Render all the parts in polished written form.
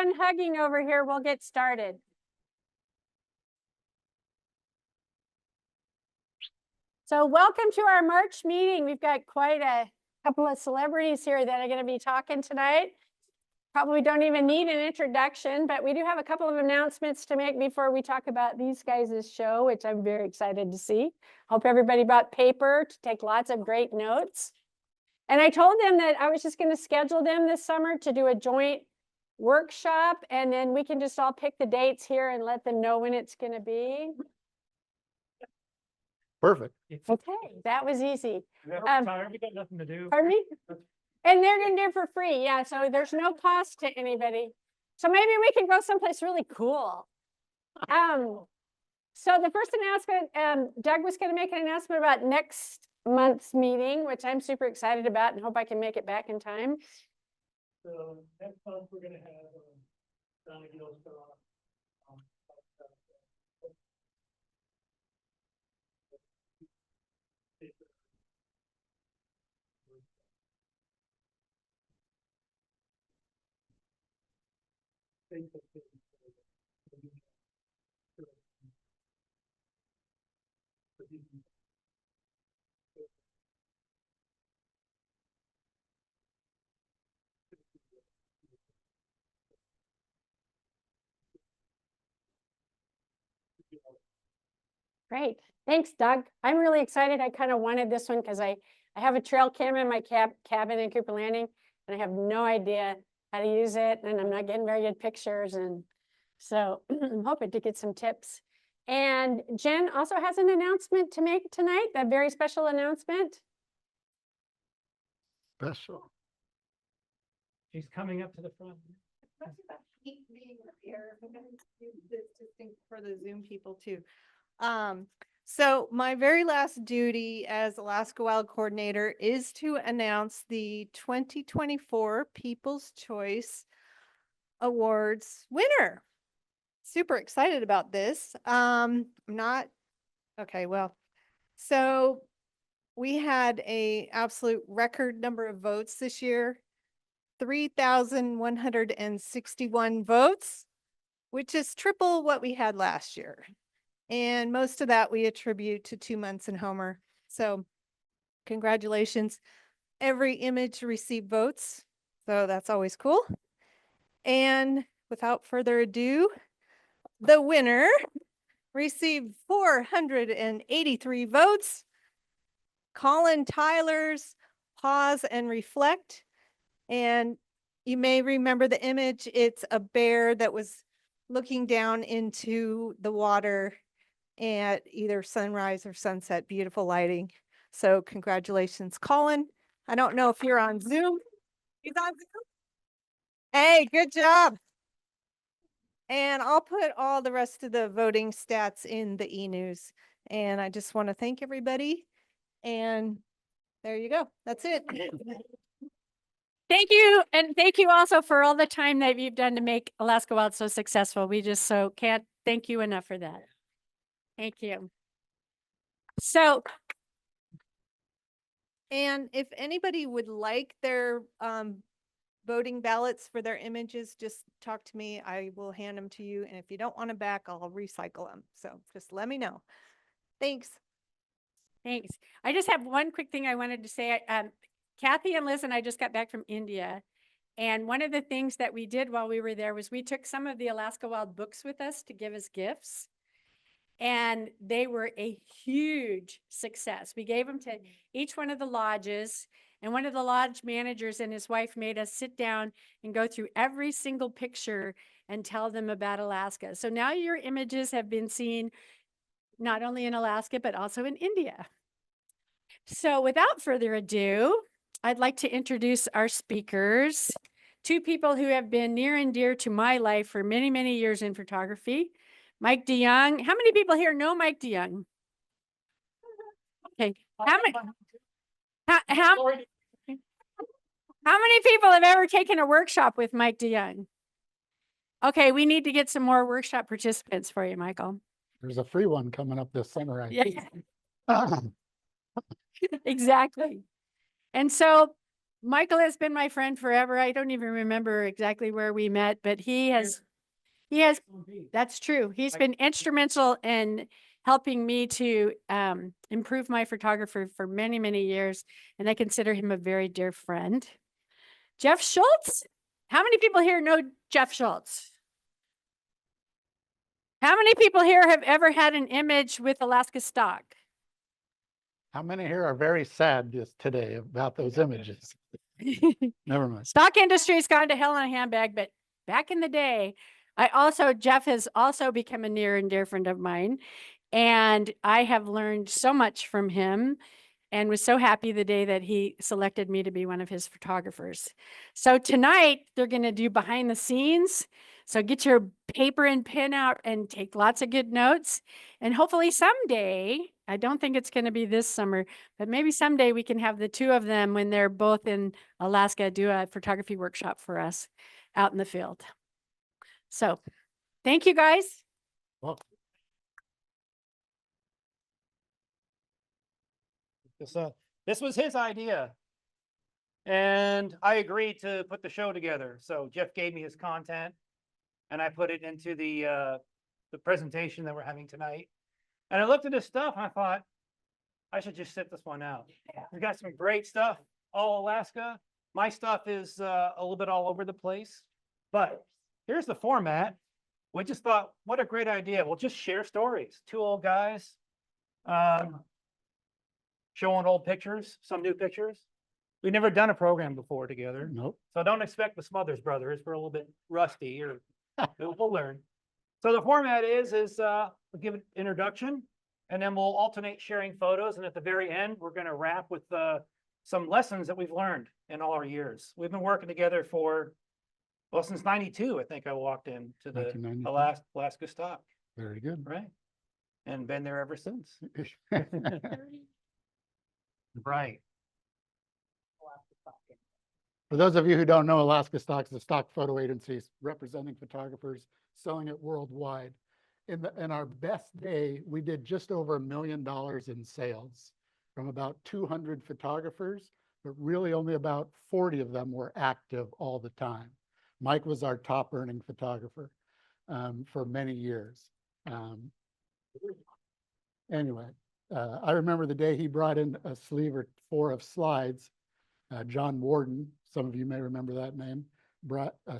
done hugging over here, we'll get started. So welcome to our March meeting. We've got quite a couple of celebrities here that are going to be talking tonight. Probably don't even need an introduction, but we do have a couple of announcements to make before we talk about these guys' show, which I'm very excited to see. Hope everybody brought paper to take lots of great notes. And I told them that I was just going to schedule them this summer to do a joint workshop, and then we can just all pick the dates here and let them know when it's going to be. Perfect. Okay, that was easy. We got nothing to do. Pardon me? And they're going to do it for free. Yeah, so there's no cost to anybody. So maybe we can go someplace really cool. So the first announcement, Doug was going to make an announcement about next month's meeting, which I'm super excited about and hope I can make it back in time. So next month we're going to have Donna Gill's Great. Thanks, Doug. I'm really excited. I kind of wanted this one because I have a trail camera in my cabin in Cooper Landing, and I have no idea how to use it, and I'm not getting very good pictures. And so I'm hoping to get some tips. And Jen also has an announcement to make tonight, a very special announcement. Special. She's coming up to the front. Keep being here. I'm gonna do this just for the Zoom people too. So my very last duty as Alaska Wild Coordinator is to announce the 2024 People's Choice Awards winner. Super excited about this. So we had a absolute record number of votes this year. 3,161 votes, which is triple what we had last year. And most of that we attribute to 2 months in Homer. So congratulations. Every image received votes. So that's always cool. And without further ado, the winner received 483 votes. Colin Tyler's Pause and Reflect. And you may remember the image. It's a bear that was looking down into the water at either sunrise or sunset. Beautiful lighting. So congratulations, Colin. I don't know if you're on Zoom. He's on Zoom. Hey, good job. And I'll put all the rest of the voting stats in the e-news. And I just want to thank everybody. And there you go. That's it. Thank you. And thank you also for all the time that you've done to make Alaska Wild so successful. We just so can't thank you enough for that. Thank you. So, and if anybody would like their voting ballots for their images, just talk to me. I will hand them to you. And if you don't want them back, I'll recycle them. So just let me know. Thanks. thanks. I just have one quick thing I wanted to say. Kathy and Liz and I just got back from India. And one of the things that we did while we were there was we took some of the Alaska Wild books with us to give as gifts. And they were a huge success. We gave them to each one of the lodges. And one of the lodge managers and his wife made us sit down and go through every single picture and tell them about Alaska. So now your images have been seen not only in Alaska, but also in India. So without further ado, I'd like to introduce our speakers, two people who have been near and dear to my life for many, many years in photography. Mike DeYoung. How many people here know Mike DeYoung? Okay. How many people have ever taken a workshop with Mike DeYoung? Okay, we need to get some more workshop participants for you, Michael. There's a free one coming up this summer. I Yeah. Exactly. And so Michael has been my friend forever. I don't even remember exactly where we met, but he has, that's true. He's been instrumental in helping me to improve my photography for many, many years. And I consider him a very dear friend. Jeff Schultz? How many people here know Jeff Schultz? How many people here have ever had an image with Alaska stock? How many here are very sad just today about those images? Never mind. Stock industry's gone to hell in a handbag, but back in the day, Jeff has also become a near and dear friend of mine. And I have learned so much from him and was so happy the day that he selected me to be one of his photographers. So tonight they're going to do behind the scenes. So get your paper and pen out and take lots of good notes. And hopefully someday, I don't think it's going to be this summer, but maybe someday we can have the two of them when they're both in Alaska do a photography workshop for us out in the field. So thank you guys. Well, This was his idea. And I agreed to put the show together. So Jeff gave me his content and I put it into the presentation that we're having tonight. And I looked at his stuff and I thought, I should just sit this one out. We got some great stuff, all Alaska. My stuff is a little bit all over the place, but here's the format. We just thought, what a great idea. We'll just share stories. Two old guys, showing old pictures, some new pictures. We've never done a program before together. nope. So don't expect the Smothers Brothers. We're a little bit rusty, or we'll learn. So the format is we'll give an introduction, and then we'll alternate sharing photos. And at the very end, we're going to wrap with some lessons that we've learned in all our years. We've been working together for, well, since '92, I think I walked into the 1992. Alaska stock, Very good. right? And been there ever since. Right. For those of you who don't know, Alaska Stock is a stock photo agency representing photographers selling it worldwide. In our best day, we did just over $1 million in sales from about 200 photographers, but really only about 40 of them were active all the time. Mike was our top earning photographer for many years. Anyway, I remember the day he brought in a sleeve or 4 of slides. John Warden, some of you may remember that name,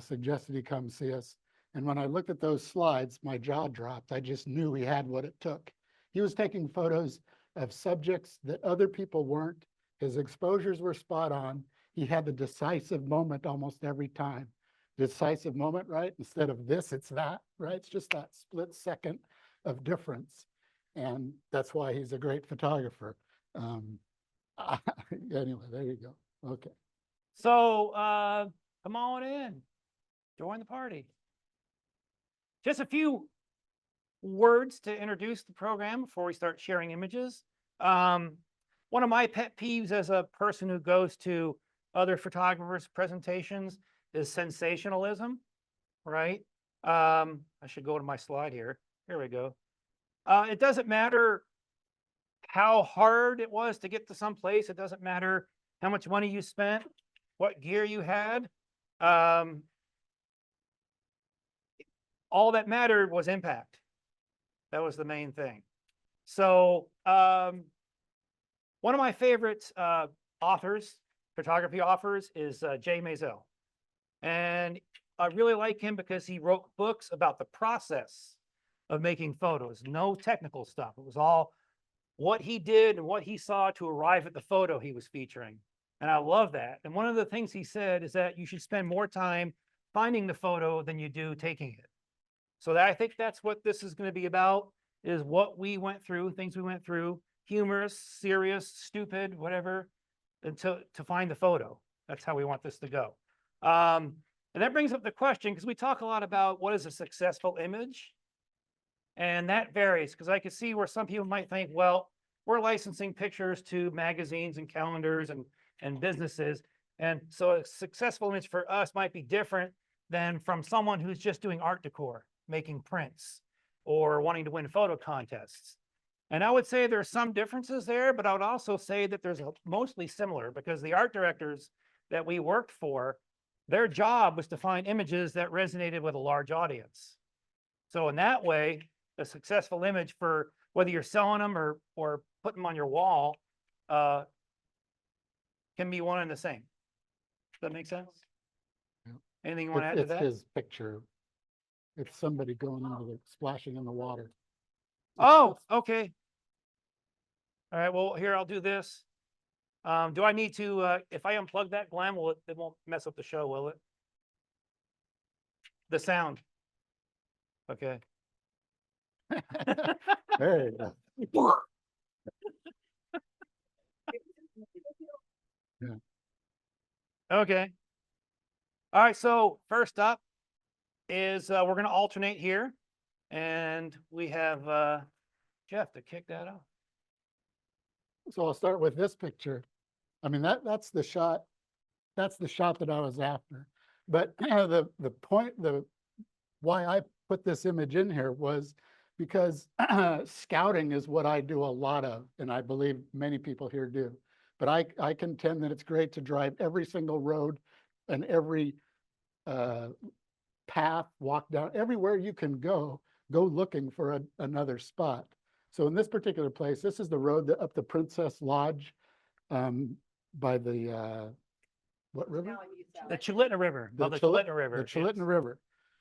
suggested he come see us. And when I looked at those slides, my jaw dropped. I just knew he had what it took. He was taking photos of subjects that other people weren't. His exposures were spot on. He had the decisive moment almost every time. Decisive moment, right? Instead of this, it's that, right? It's just that split second of difference. And that's why he's a great photographer. Anyway, there you go. Okay. So come on in, join the party. Just a few words to introduce the program before we start sharing images. One of my pet peeves as a person who goes to other photographers' presentations is sensationalism, right? I should go to my slide here. Here we go. It doesn't matter how hard it was to get to some place. It doesn't matter how much money you spent, what gear you had. All that mattered was impact. That was the main thing. So one of my favorite photography authors is Jay Maisel. And I really like him because he wrote books about the process of making photos, no technical stuff. It was all what he did and what he saw to arrive at the photo he was featuring. And I love that. And one of the things he said is that you should spend more time finding the photo than you do taking it. So I think that's what this is going to be about, is what we went through, things we went through, humorous, serious, stupid, whatever, to find the photo. That's how we want this to go. And that brings up the question, because we talk a lot about what is a successful image. And that varies, because I can see where some people might think, well, we're licensing pictures to magazines and calendars and businesses. And so a successful image for us might be different than from someone who's just doing art decor, making prints, or wanting to win photo contests. And I would say there's some differences there, but I would also say that there's mostly similar, because the art directors that we worked for, their job was to find images that resonated with a large audience. So in that way, a successful image, for whether you're selling them or putting them on your wall, can be one and the same. Does that make sense? Yeah. Anything you want to add to It's that? his picture. It's somebody going into the, splashing in the water. Oh, okay. All right, well, here, I'll do this. Do I need to, if I unplug that, Glenn, it won't mess up the show, will it? The sound. Okay. There you go. Okay. All right, so first up is we're going to alternate here, and we have Jeff to kick that off. So I'll start with this picture. I mean, that's the shot. That's the shot that I was after. But the point, why I put this image in here was because scouting is what I do a lot of, and I believe many people here do. But I contend that it's great to drive every single road and every path, walk down, everywhere you can go looking for another spot. So in this particular place, this is the road up the Princess Lodge by the, what river? The Chulitna River. The The Chulitna Chulitna River. The Chulitna River.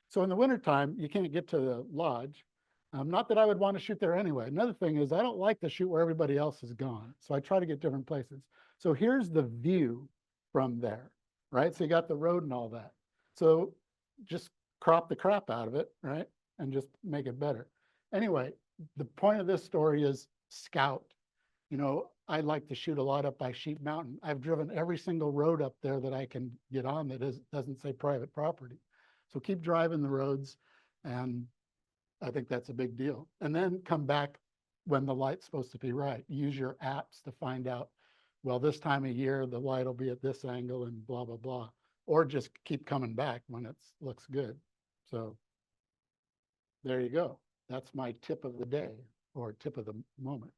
So in the wintertime, you can't get to the lodge. Not that I would want to shoot there anyway. Another thing is I don't like to shoot where everybody else is gone. So I try to get different places. So here's the view from there, right? So you got the road and all that. So just crop the crap out of it, right? And just make it better. Anyway, the point of this story is scout. You know, I like to shoot a lot up by Sheep Mountain. I've driven every single road up there that I can get on that doesn't say private property. So keep driving the roads, and I think that's a big deal. And then come back when the light's supposed to be right. Use your apps to find out, well, this time of year, the light will be at this angle and blah, blah, blah. Or just keep coming back when it looks good. So there you go. That's my tip of the day, or tip of the moment.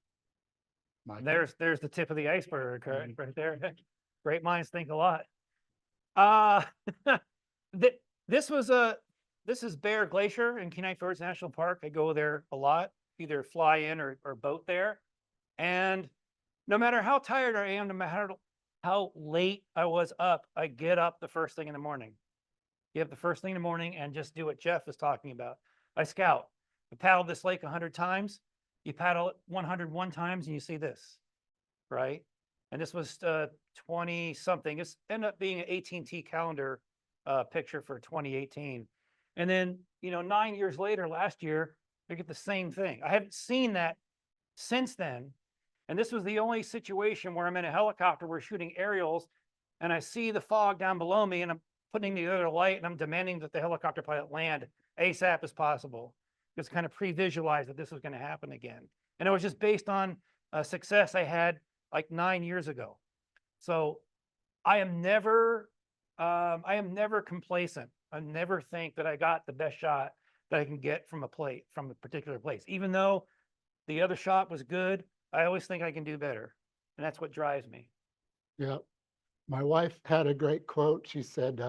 Michael? There's the tip of the iceberg right there. Great minds think a lot. This is Bear Glacier in Kenai Fjords National Park. I go there a lot, either fly in or boat there. And no matter how tired I am, no matter how late I was up, I get up the first thing in the morning. Get up the first thing in the morning and just do what Jeff is talking about. I scout. I paddled this lake 100 times. You paddle it 101 times and you see this, right? And this was 20 something. It's ended up being an AT&T calendar picture for 2018. And then, 9 years later, last year, I get the same thing. I haven't seen that since then. And this was the only situation where I'm in a helicopter, we're shooting aerials, and I see the fog down below me, and I'm putting together a light, and I'm demanding that the helicopter pilot land ASAP as possible. Just kind of pre-visualize that this was going to happen again. And it was just based on a success I had like 9 years ago. So I am never complacent. I never think that I got the best shot that I can get from a particular place. Even though the other shot was good, I always think I can do better. And that's what drives me. Yeah. My wife had a great quote. She said,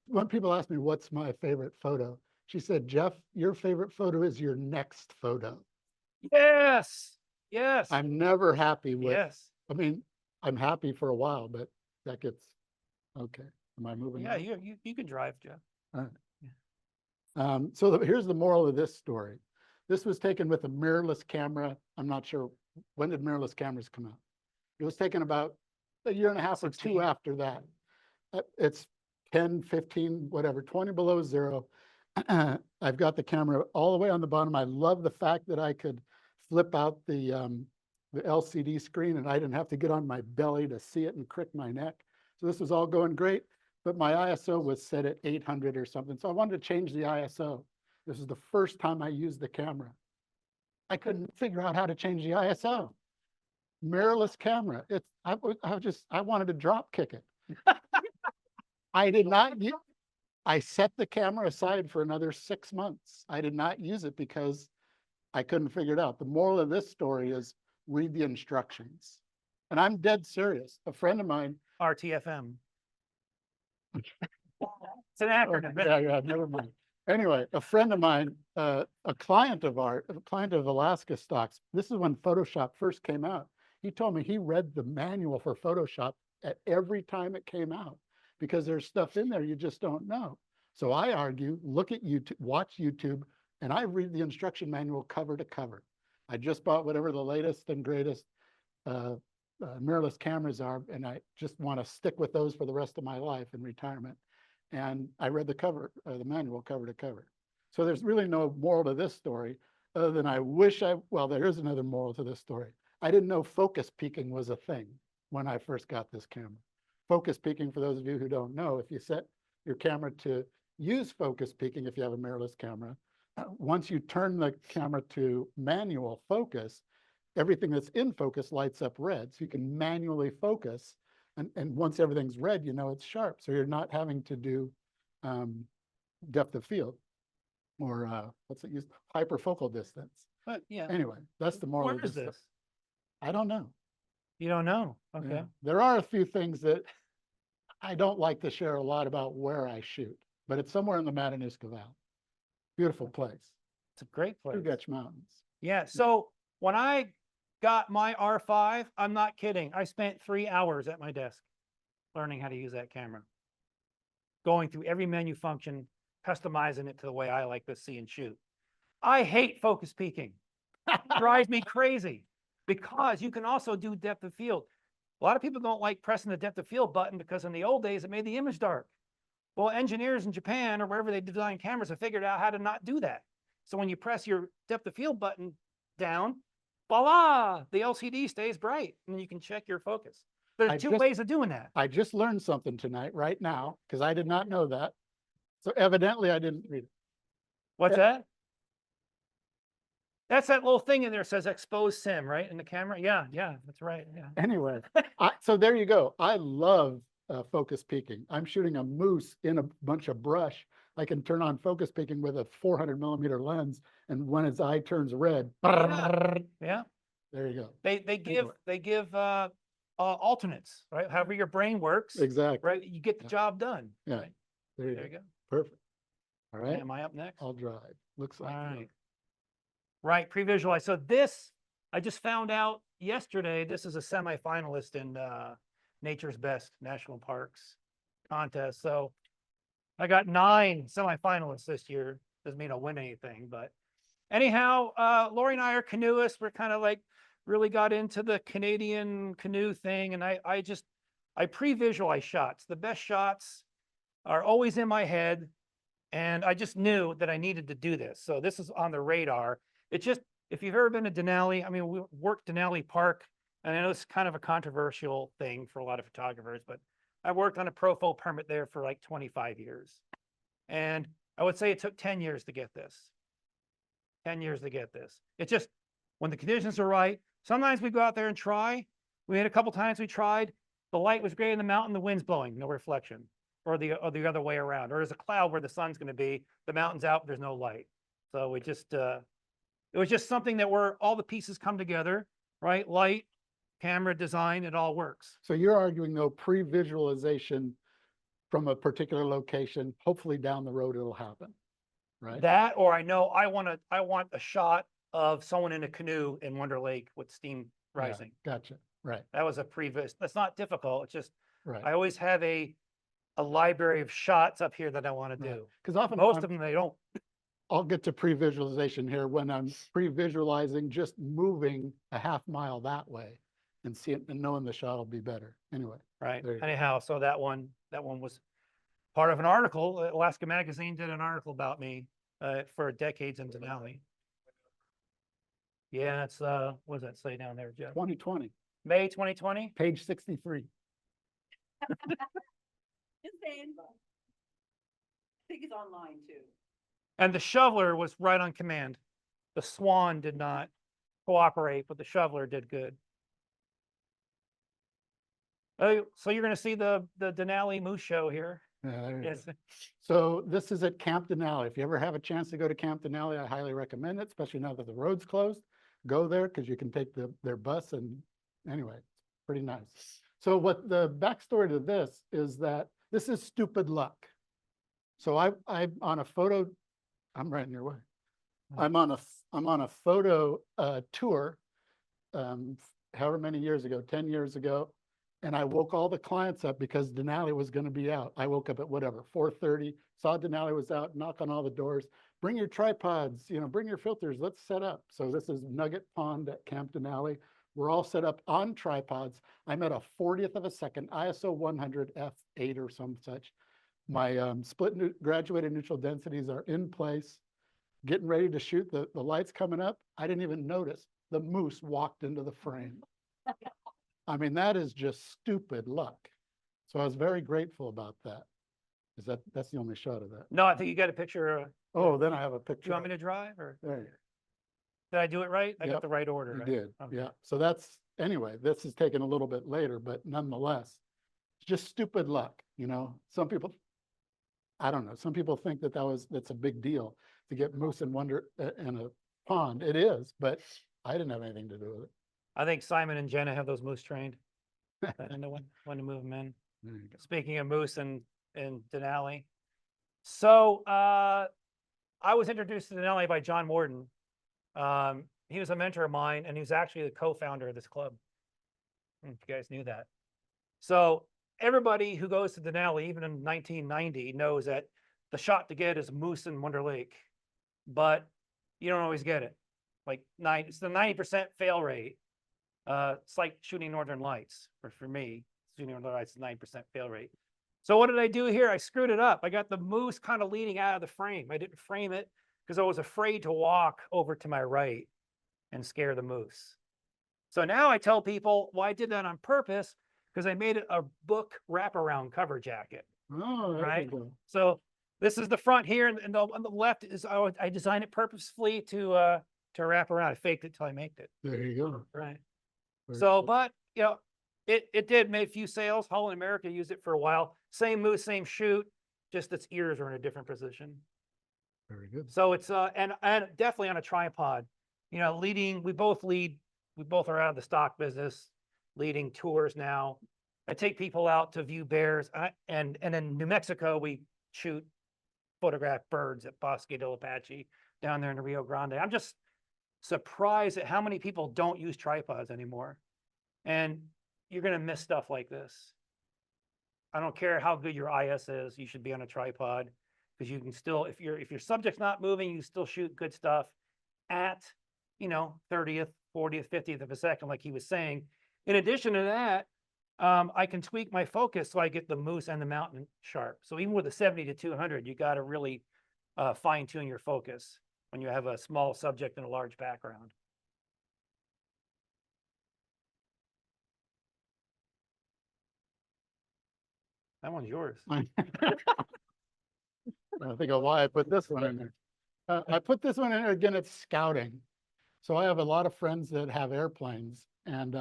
when people ask me, what's my favorite photo? She said, Jeff, your favorite photo is your next photo. Yes. Yes. I'm never happy with, yes. I mean, I'm happy for a while, but that gets, okay. Am I moving? Yeah, on? you can drive, Jeff. All right. So here's the moral of this story. This was taken with a mirrorless camera. I'm not sure, when did mirrorless cameras come out? It was taken about a year and a half 16. or two after that. It's 10, 15, whatever, 20 below zero. I've got the camera all the way on the bottom. I love the fact that I could flip out the LCD screen and I didn't have to get on my belly to see it and crick my neck. So this was all going great, but my ISO was set at 800 or something. So I wanted to change the ISO. This is the first time I used the camera. I couldn't figure out how to change the ISO. Mirrorless camera. I wanted to drop kick it. I did not. I set the camera aside for another 6 months. I did not use it because I couldn't figure it out. The moral of this story is read the instructions. And I'm dead serious. A friend of mine, RTFM. It's an acronym. Yeah, never mind. Anyway, a friend of mine, a client of Alaska Stocks, this is when Photoshop first came out. He told me he read the manual for Photoshop at every time it came out because there's stuff in there you just don't know. So I argue, look at YouTube, watch YouTube, and I read the instruction manual cover to cover. I just bought whatever the latest and greatest mirrorless cameras are, and I just want to stick with those for the rest of my life in retirement. And I read the manual cover to cover. So there's really no moral to this story other than well, there is another moral to this story. I didn't know focus peaking was a thing when I first got this camera. Focus peaking, for those of you who don't know, if you set your camera to use focus peaking, if you have a mirrorless camera, once you turn the camera to manual focus, everything that's in focus lights up red. So you can manually focus. And once everything's red, you know it's sharp. So you're not having to do depth of field or what's it used? Hyperfocal distance. But yeah, Anyway, that's the moral where of is this. this? I don't know. You don't know? Okay. Yeah. There are a few things that I don't like to share a lot about where I shoot, but it's somewhere in the Matanuska Valley. Beautiful place. It's a great place. Chugach Mountains. Yeah. So when I got my R5, I'm not kidding. I spent 3 hours at my desk learning how to use that camera, going through every menu function, customizing it to the way I like to see and shoot. I hate focus peaking. Drives me crazy because you can also do depth of field. A lot of people don't like pressing the depth of field button because in the old days, it made the image dark. Well, engineers in Japan or wherever they design cameras have figured out how to not do that. So when you press your depth of field button down, voila, the LCD stays bright and you can check your focus. There's two ways of doing that. I just learned something tonight, right now, because I did not know that. So evidently I didn't read it. What's that? That's that little thing in there that says expose sim, right? In the camera. Yeah, that's right. Yeah. Anyway, so there you go. I love focus peaking. I'm shooting a moose in a bunch of brush. I can turn on focus peaking with a 400mm lens, and when its eye turns red, Yeah. there you go. They give alternates, right? However your brain works, Exactly. right? You get the Yeah. job done. Yeah. Right? There you There you go. go. Perfect. All right. Am I up next? I'll drive. Looks All like. it. right. Right, pre-visualize. So this, I just found out yesterday, this is a semi-finalist in Nature's Best National Parks contest. So I got 9 semi-finalists this year. Doesn't mean I'll win anything, but anyhow, Lori and I are canoeists. We're kind of like really got into the Canadian canoe thing. And I pre-visualize shots. The best shots are always in my head. And I just knew that I needed to do this. So this is on the radar. It's just, if you've ever been to Denali, I mean, we worked Denali Park, and I know it's kind of a controversial thing for a lot of photographers, but I worked on a Profo permit there for like 25 years. And I would say it took 10 years to get this. 10 years to get this. It's just, when the conditions are right, sometimes we go out there and try. We had a couple times we tried, the light was great in the mountain, the wind's blowing, no reflection. Or the other way around, or there's a cloud where the sun's going to be, the mountain's out, there's no light. So we just, it was just something that where all the pieces come together, right? Light, camera, design, it all works. So you're arguing though pre-visualization from a particular location, hopefully down the road it'll happen, right? That, or I know I want a shot of someone in a canoe in Wonder Lake with steam Yeah, rising. gotcha. Right. That was a previs. That's not difficult. It's just, Right. I always have a library of shots up here that I want to do. Because often Most of them, they don't. I'll get to pre-visualization here when I'm pre-visualizing just moving a half mile that way and seeing and knowing the shot will be better. Anyway, Right. There you go. Anyhow, so that one was part of an article. Alaska Magazine did an article about me for decades in Denali. Yeah, it's what does that say down there, Jeff? 2020, May 2020. page 63. It's Danville. I think it's online too. And the shoveler was right on command. The Swan did not cooperate, but the shoveler did good. Oh, so you're going to see the Denali Moose Show here. Yeah, there you go. Yes. So this is at Camp Denali. If you ever have a chance to go to Camp Denali, I highly recommend it, especially now that the road's closed. Go there because you can take their bus, and anyway, it's pretty nice. So what the backstory to this is that This is stupid luck. So I'm on a photo, I'm right in your way. I'm on a photo tour, however many years ago, 10 years ago. And I woke all the clients up because Denali was going to be out. I woke up at whatever, 4:30, saw Denali was out, knock on all the doors, bring your tripods, bring your filters, let's set up. So this is Nugget Pond at Camp Denali. We're all set up on tripods. I'm at a 40th of a second, ISO 100 f8 or some such. My graduated neutral densities are in place, getting ready to shoot. The lights coming up. I didn't even notice. The moose walked into the frame. I mean, that is just stupid luck. So I was very grateful about that. That's the only shot of that. No, I think you got a picture. Oh, then I have a Do picture. you want me to drive or There you did I do it right? I Yep, got the right order, You right? did, Okay. yeah. So anyway, this is taken a little bit later, but nonetheless, it's just stupid luck, Some people, I don't know, some people think that's a big deal to get moose in a pond. It is, but I didn't have anything to do with it. I think Simon and Jenna have those moose trained. And know when to move them in. There you go. Speaking of moose and Denali. So I was introduced to Denali by John Warden. He was a mentor of mine, and he was actually the co-founder of this club. I don't know if you guys knew that. So everybody who goes to Denali, even in 1990, knows that the shot to get is moose in Wonder Lake, but you don't always get it. It's the 90% fail rate. It's like shooting Northern Lights, or for me, shooting Northern Lights is 9% fail rate. So what did I do here? I screwed it up. I got the moose kind of leading out of the frame. I didn't frame it because I was afraid to walk over to my right and scare the moose. So now I tell people, well, I did that on purpose because I made it a book wraparound cover jacket. Oh, there you Right. go. So this is the front here, and on the left is I designed it purposefully to wrap around. I faked it till I made it. There you go. Right. Very So, cool. but it did make a few sales. Holland America used it for a while. Same moose, same shoot, just its ears are in a different position. Very good. So it's and definitely on a tripod. We both are out of the stock business, leading tours now. I take people out to view bears, and in New Mexico we photograph birds at Bosque del Apache down there in the Rio Grande. I'm just surprised at how many people don't use tripods anymore. And you're going to miss stuff like this. I don't care how good your IS is, you should be on a tripod because you can still, if your subject's not moving, you still shoot good stuff at, 30th, 40th, 50th of a second, like he was saying. In addition to that, I can tweak my focus so I get the moose and the mountain sharp. So even with a 70 to 200, you got to really fine tune your focus when you have a small subject and a large background. That one's yours. I think of why I put this one in there. I put this one in there again, it's scouting. So I have a lot of friends that have airplanes, and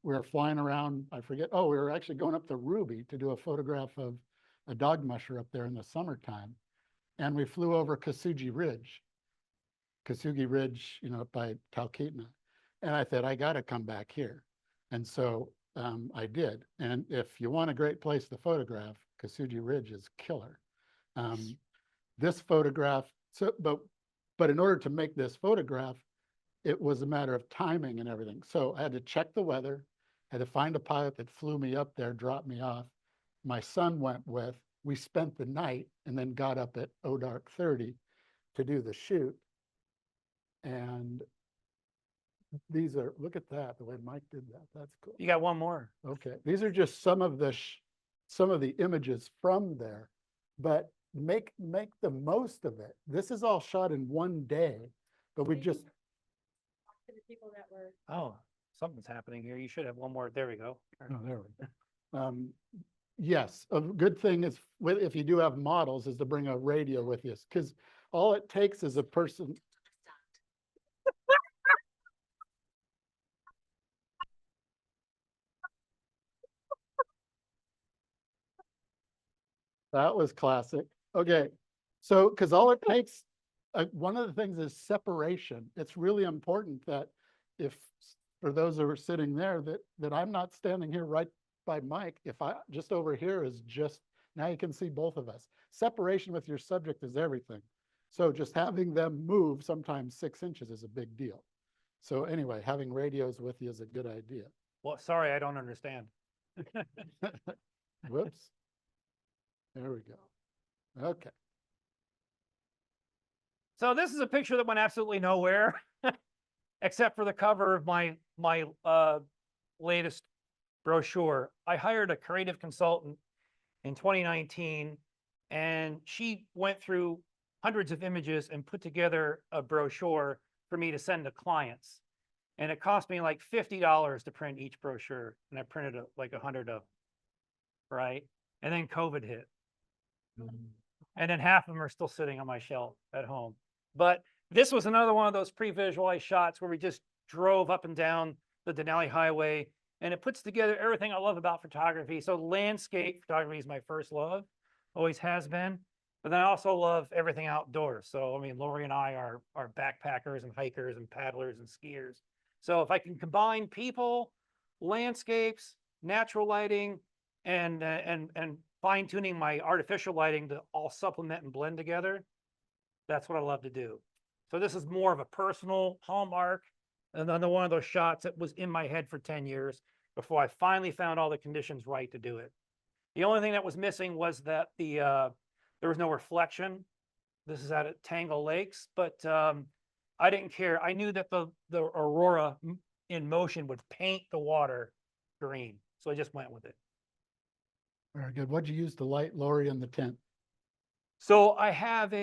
we were flying around, we were actually going up to Ruby to do a photograph of a dog musher up there in the summertime. And we flew over Kasugi Ridge, up by Talkeetna. And I said, I got to come back here. And so I did. And if you want a great place to photograph, Kasugi Ridge is killer. This photograph, but in order to make this photograph, it was a matter of timing and everything. So I had to check the weather, had to find a pilot that flew me up there, dropped me off. My son went with, we spent the night and then got up at dark 30 to do the shoot. And these are, look at that, the way Mike did that, that's cool. You got one more. Okay, these are just some of the images from there, but make the most of it. This is all shot in one day, but we just, To the people that were. Oh, something's happening here. You should have one more. There we go. oh, there we go. Yes, a good thing is if you do have models is to bring a radio with you, because all it takes is a person. That was classic. Okay, so because all it takes, one of the things is separation. It's really important that for those who are sitting there, that I'm not standing here right by Mike. If I just over here is just Now you can see both of us. Separation with your subject is everything. So just having them move sometimes 6 inches is a big deal. So anyway, having radios with you is a good idea. Well, sorry, I don't understand. Whoops. There we go. Okay. So this is a picture that went absolutely nowhere, except for the cover of my latest brochure. I hired a creative consultant in 2019, and she went through hundreds of images and put together a brochure for me to send to clients. And it cost me like $50 to print each brochure, and I printed like 100 of them, right? And then COVID hit. And then half of them are still sitting on my shelf at home. But this was another one of those pre-visualized shots where we just drove up and down the Denali Highway, and it puts together everything I love about photography. So landscape photography is my first love, always has been. But then I also love everything outdoors. So, I mean, Lori and I are backpackers and hikers and paddlers and skiers. So if I can combine people, landscapes, natural lighting, and fine tuning my artificial lighting to all supplement and blend together, that's what I love to do. So this is more of a personal hallmark, and another one of those shots that was in my head for 10 years before I finally found all the conditions right to do it. The only thing that was missing was that there was no reflection. This is at Tangle Lakes, but I didn't care. I knew that the aurora in motion would paint the water green, so I just went with it. Very good. What'd you use to light Lori in the tent? So I have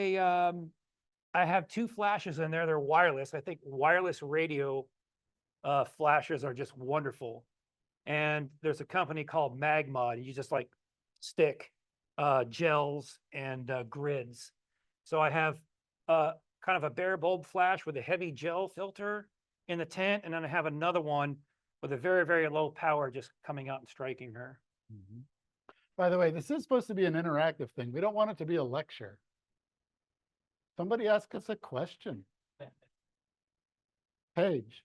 I have 2 flashes in there. They're wireless. I think wireless radio flashes are just wonderful. And there's a company called Magmod. You just like stick gels and grids. So I have kind of a bare bulb flash with a heavy gel filter in the tent, and then I have another one with a very, very low power just coming out and striking her. Mm-hmm. By the way, this is supposed to be an interactive thing. We don't want it to be a lecture. Somebody ask us a question. Paige.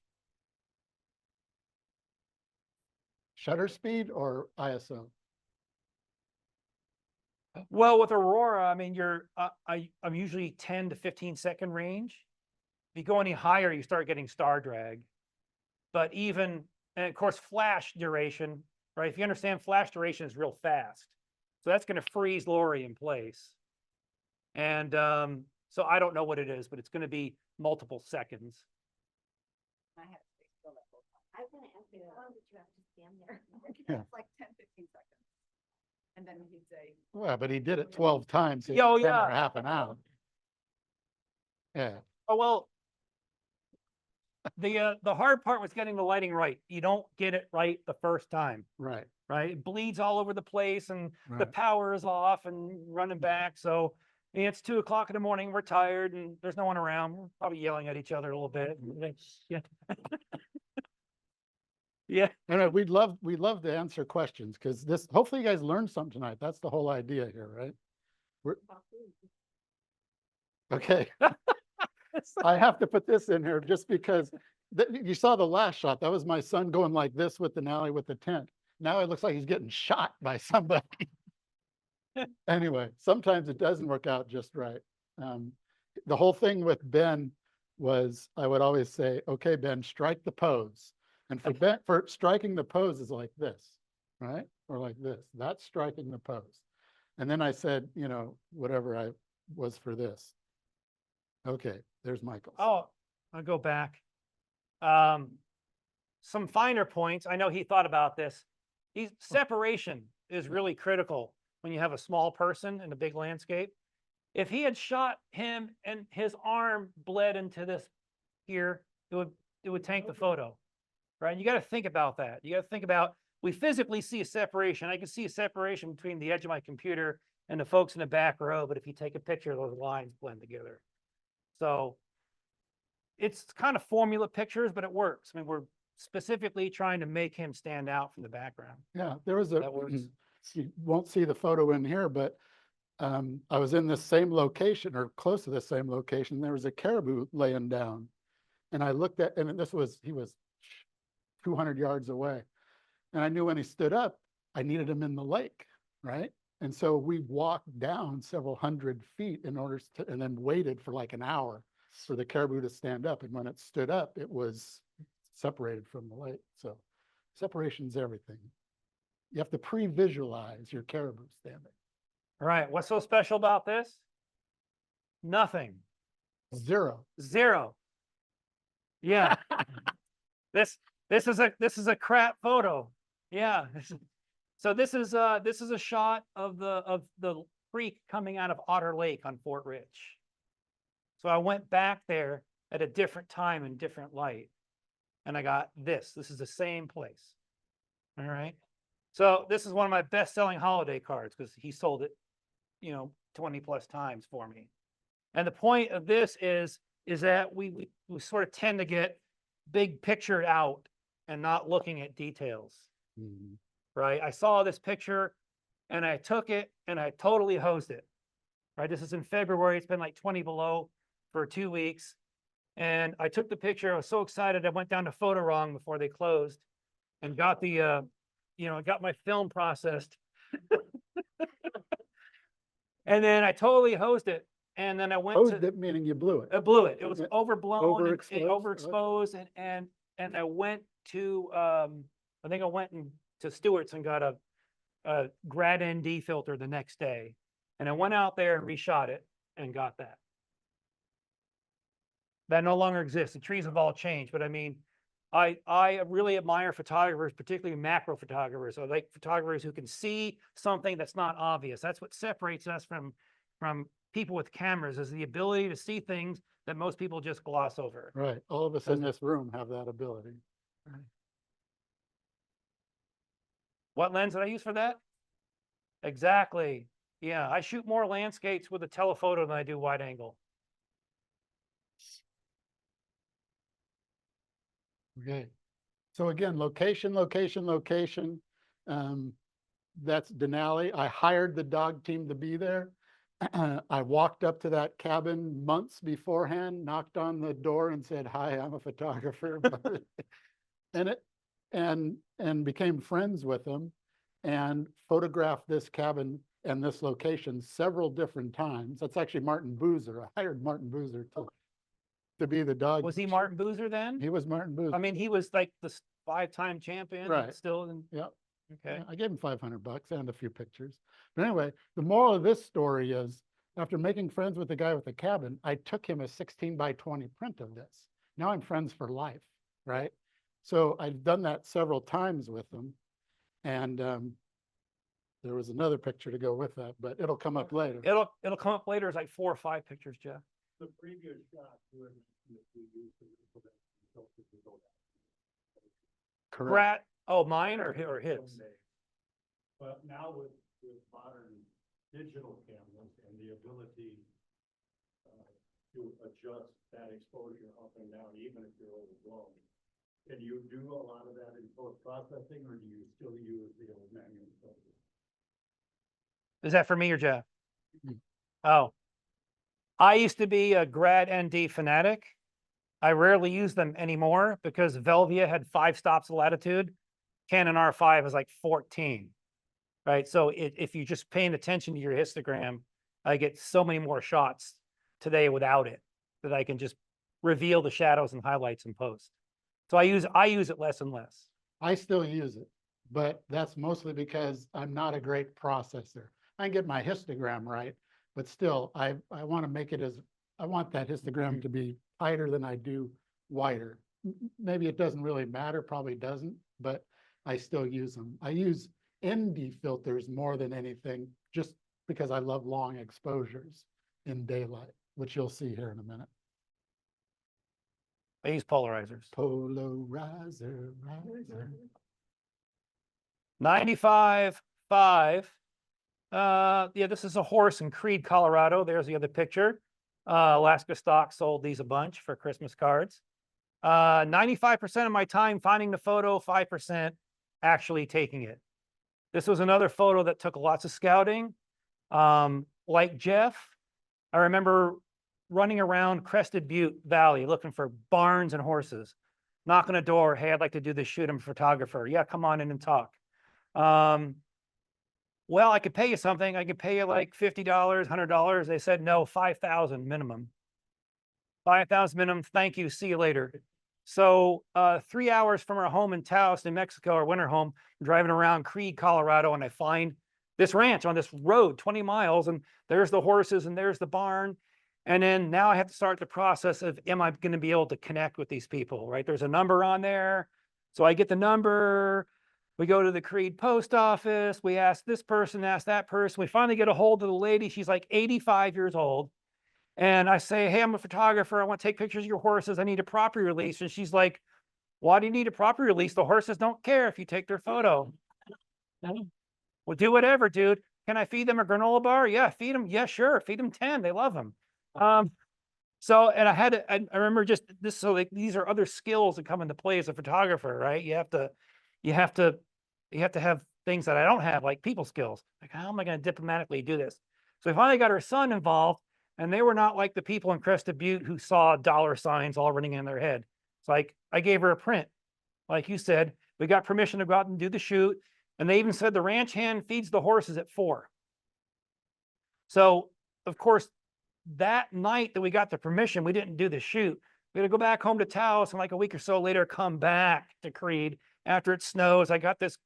Shutter speed or ISO? Well, with Aurora, I mean, I'm usually 10 to 15-second range. If you go any higher, you start getting star drag. But and of course, flash duration, right? If you understand, flash duration is real fast. So that's going to freeze Lori in place. And so I don't know what it is, but it's going to be multiple seconds. I have to stay still that whole time. I was gonna ask you, how long did you have to stand there? Yeah. It's like 10, 15 seconds. And then he'd say, Well, but he did it 12 times. in Oh, 10 yeah. or half an hour. Yeah. Oh, well, the hard part was getting the lighting right. You don't get it right the first time, Right. right? It bleeds all over the place, and the Right. power is off and running back. So it's 2 o'clock in the morning. We're tired and there's no one around. We're probably yelling at each other a little bit. Yeah. Yeah. And we'd love to answer questions, because hopefully you guys learned something tonight. That's the whole idea here, right? Okay. I have to put this in here just because you saw the last shot. That was my son going like this with Denali with the tent. Now it looks like he's getting shot by somebody. Anyway, sometimes it doesn't work out just right. The whole thing with Ben was, I would always say, okay, Ben, strike the pose. And for striking the pose is like this, right? Or like this. That's striking the pose. And then I said, whatever I was for this. Okay, there's Michael's. Oh, I'll go back. Some finer points. I know he thought about this. Separation is really critical when you have a small person in a big landscape. If he had shot him and his arm bled into this here, it would tank the photo, right? You got to think about that. You got to think about, we physically see a separation. I can see a separation between the edge of my computer and the folks in the back row, but if you take a picture, those lines blend together. So it's kind of formula pictures, but it works. I mean, we're specifically trying to make him stand out from the background. Yeah, there was That works. You won't see the photo in here, but I was in this same location or close to the same location. There was a caribou laying down, and I looked at, and he was 200 yards away. And I knew when he stood up, I needed him in the lake, right? And so we walked down several hundred feet in order to, and then waited for like an hour for the caribou to stand up. And when it stood up, it was separated from the lake. So separation's everything. You have to pre-visualize your caribou standing. All right, what's so special about this? Nothing. Zero. Zero. Yeah. This is a crap photo. Yeah. So this is a shot of the creek coming out of Otter Lake on Fort Rich. So I went back there at a different time and different light, and I got this. This is the same place. All right. So this is one of my best-selling holiday cards because he sold it, 20 plus times for me. And the point of this is that we sort of tend to get big pictured out and not looking at details. Mhm. Right? I saw this picture and I took it and I totally hosed it. Right? This is in February. It's been like 20 below for 2 weeks. And I took the picture. I was so excited. I went down to Photo Wrong before they closed and got the, got my film processed. And then I totally hosed it. And then I went Hosed to, it, meaning you blew it. I blew it. It was Yeah. overblown and Overexposed? overexposed. And I went to, I think I went to Stewart's and got a grad ND filter the next day. And I went out there and reshot it and got that. That no longer exists. The trees have all changed, but I mean, I really admire photographers, particularly macro photographers. I like photographers who can see something that's not obvious. That's what separates us from people with cameras, is the ability to see things that most people just gloss over. Right. All of us in this room have that ability. What lens did I use for that? Exactly. Yeah, I shoot more landscapes with a telephoto than I do wide angle. Okay. So again, location, location, location. That's Denali. I hired the dog team to be there. I walked up to that cabin months beforehand, knocked on the door and said, "Hi, I'm a photographer." and became friends with them and photographed this cabin and this location several different times. That's actually Martin Boozer. I hired Martin Boozer to be the dog. Was he Martin Boozer then? He was Martin Boozer. I mean, he was like the 5-time champion, Right. still in, Yep. okay. Yeah, I gave him $500 and a few pictures. But anyway, the moral of this story is, after making friends with the guy with the cabin, I took him a 16 by 20 print of this. Now I'm friends for life, right? So I've done that several times with them. And there was another picture to go with that, but it'll come up later. It'll come up later as like 4 or 5 pictures, Jeff. The previous shot, you were mentioning that you used to implement filters to go down. Correct. Mine or his? Someday. But now with modern digital cameras and the ability to adjust that exposure up and down, even if you're overblown, can you do a lot of that in post-processing, or do you still use the old manual filter? Is that for me or Jeff? Mm. Oh, I used to be a grad ND fanatic. I rarely use them anymore because Velvia had 5 stops of latitude. Canon R5 is like 14, right? So if you're just paying attention to your histogram, I get so many more shots today without it that I can just reveal the shadows and highlights in post. So I use it less and less. I still use it, but that's mostly because I'm not a great processor. I can get my histogram right, but still, I want to make it I want that histogram to be tighter than I do wider. Maybe it doesn't really matter, probably doesn't, but I still use them. I use ND filters more than anything, just because I love long exposures in daylight, which you'll see here in a minute. I use polarizers. Polarizer, riser. 95.5. Yeah, this is a horse in Creed, Colorado. There's the other picture. Alaska Stock sold these a bunch for Christmas cards. 95% of my time finding the photo, 5% actually taking it. This was another photo that took lots of scouting. Like Jeff, I remember running around Crested Butte Valley looking for barns and horses. Knock on a door, "Hey, I'd like to do this shoot. I'm a photographer." "Yeah, come on in and talk." well, I could pay you something. I could pay you like $50, $100. They said, no, 5,000 minimum. 5,000 minimum. Thank you. See you later. So 3 hours from our home in Taos, New Mexico, our winter home, driving around Creed, Colorado, and I find this ranch on this road, 20 miles, and there's the horses and there's the barn. And then now I have to start the process of, am I going to be able to connect with these people, right? There's a number on there. So I get the number. We go to the Creed post office. We ask this person, ask that person. We finally get a hold of the lady. She's like 85 years old. And I say, hey, I'm a photographer. I want to take pictures of your horses. I need a property release. And she's like, why do you need a property release? The horses don't care if you take their photo. Well, do whatever, dude. Can I feed them a granola bar? Yeah, feed them. Yeah, sure. Feed them 10. They love them. So, and I remember just this. So like, these are other skills that come into play as a photographer, right? You have to have things that I don't have, like people skills. Like, how am I going to diplomatically do this? So we finally got her son involved, and they were not like the people in Crested Butte who saw dollar signs all running in their head. It's like, I gave her a print. Like you said, we got permission to go out and do the shoot. And they even said the ranch hand feeds the horses at 4. So of course, that night that we got the permission, we didn't do the shoot. We had to go back home to Taos, and like a week or so later, come back to Creed after it snows. I got this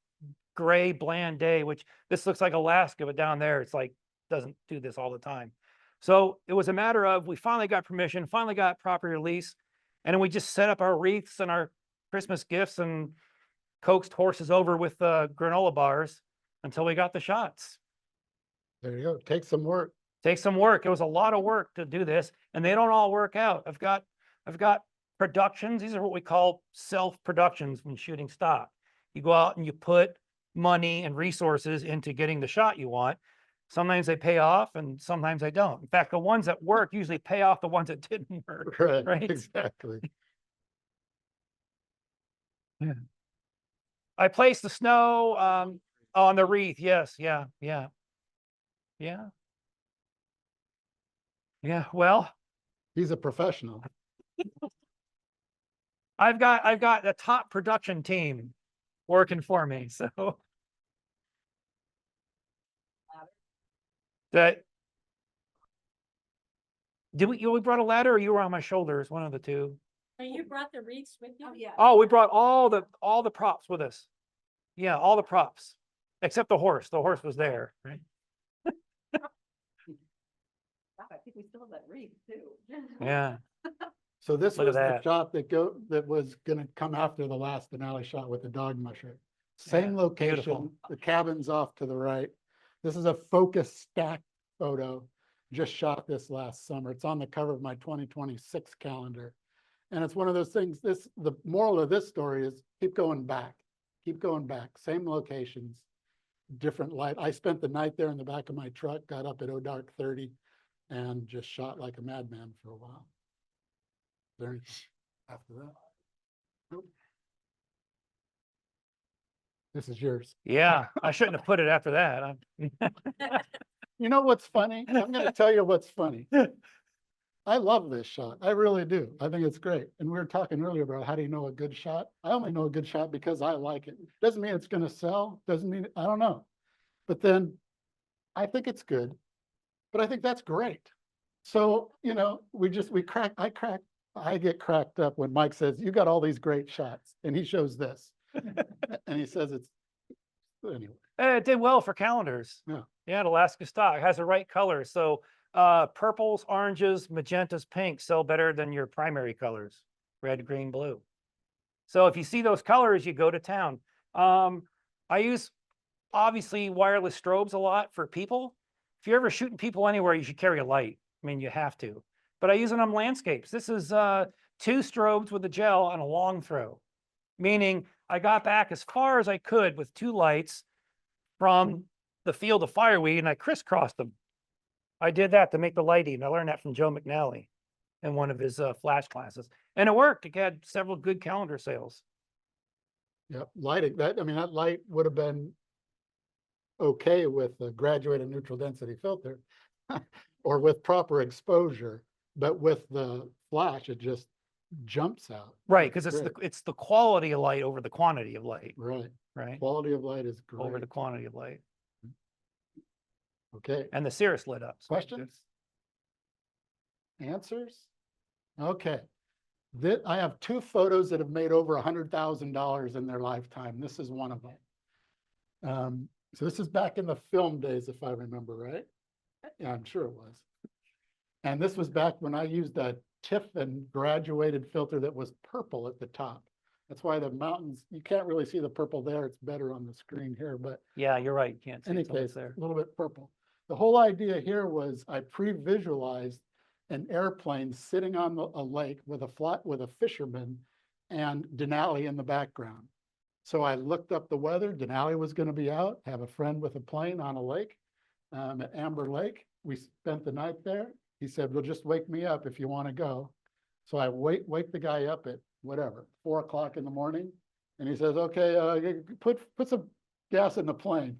gray, bland day, which this looks like Alaska, but down there, it's like, doesn't do this all the time. So it was a matter of, we finally got permission, finally got property release, and then we just set up our wreaths and our Christmas gifts and coaxed horses over with granola bars until we got the shots. There you go. Take some work. Takes some work. It was a lot of work to do this, and they don't all work out. I've got productions. These are what we call self-productions when shooting stock. You go out and you put money and resources into getting the shot you want. Sometimes they pay off and sometimes they don't. In fact, the ones that work usually pay off the ones that didn't work. Right. Right. Exactly. Yeah. I placed the snow on the wreath. Yes. Yeah. Yeah. Yeah. Yeah. Well, He's a professional. I've got a top production team working for me. So that we brought a ladder, or you were on my shoulders, one of the two. So you brought the wreaths with you? Oh, yeah. Oh, we brought all the props with us. Yeah, all the props. Except the horse. The horse was there, right? I think we still have that wreath too. Yeah. So this Look at was the that. shot that was gonna come after the last Denali shot with the dog musher. Same Yeah, location, beautiful. the cabin's off to the right. This is a focus stack photo. Just shot this last summer. It's on the cover of my 2026 calendar. And it's one of those things, the moral of this story is keep going back, same locations, different light. I spent the night there in the back of my truck, got up at dark 30 and just shot like a madman for a while. Is there anything after that? Nope. This is yours. Yeah. I shouldn't have put it after that. You know what's funny? I'm going to tell you what's funny. I love this shot. I really do. I think it's great. And we were talking earlier about how do you know a good shot? I only know a good shot because I like it. Doesn't mean it's going to sell. Doesn't mean, I don't know. But then I think it's good. But I think that's great. So, you know, I get cracked up when Mike says, you got all these great shots. And he shows this. And he says it's, anyway. It did well for calendars. Yeah. Yeah, Alaska stock has the right color. So purples, oranges, magentas, pinks sell better than your primary colors, red, green, blue. So if you see those colors, you go to town. I use obviously wireless strobes a lot for people. If you're ever shooting people anywhere, you should carry a light. I mean, you have to. But I use it on landscapes. This is 2 strobes with a gel and a long throw, meaning I got back as far as I could with 2 lights from the field of fireweed, and I crisscrossed them. I did that to make the lighting. And I learned that from Joe McNally in one of his flash classes, and it worked. It had several good calendar sales. Yep, lighting, that light would have been okay with a graduated neutral density filter or with proper exposure, but with the flash, it just jumps out. Right, because Great. it's the quality of light over the quantity of light. Right, Right, quality of light is great. over the quantity of light. Okay, And the Cirrus lit up. so- questions? Answers? Okay. I have two photos that have made over $100,000 in their lifetime. This is one of them. So this is back in the film days, if I remember right. Yeah, I'm sure it was. And this was back when I used a Tiffin graduated filter that was purple at the top. That's why the mountains, you can't really see the purple there. It's better on the screen here, but Yeah, you're right. You can't see any it till it's case, there. a little bit purple. The whole idea here was I pre-visualized an airplane sitting on a lake with a fisherman and Denali in the background. So I looked up the weather. Denali was going to be out, have a friend with a plane on a lake at Amber Lake. We spent the night there. He said, well, just wake me up if you want to go. So I wake the guy up at whatever, 4 o'clock in the morning. And he says, okay, put some gas in the plane.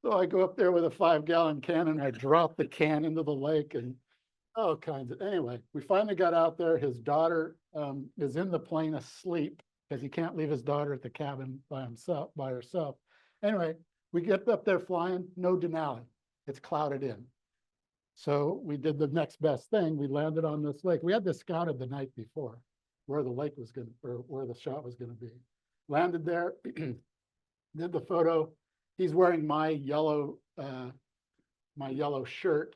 So I go up there with a 5-gallon can and I drop the can into the lake and all kinds of, anyway, we finally got out there. His daughter is in the plane asleep because he can't leave his daughter at the cabin by herself. Anyway, we get up there flying, no Denali. It's clouded in. So we did the next best thing. We landed on this lake. We had this scouted the night before where the lake was going to, or where the shot was going to be. Landed there, did the photo. He's wearing my yellow shirt.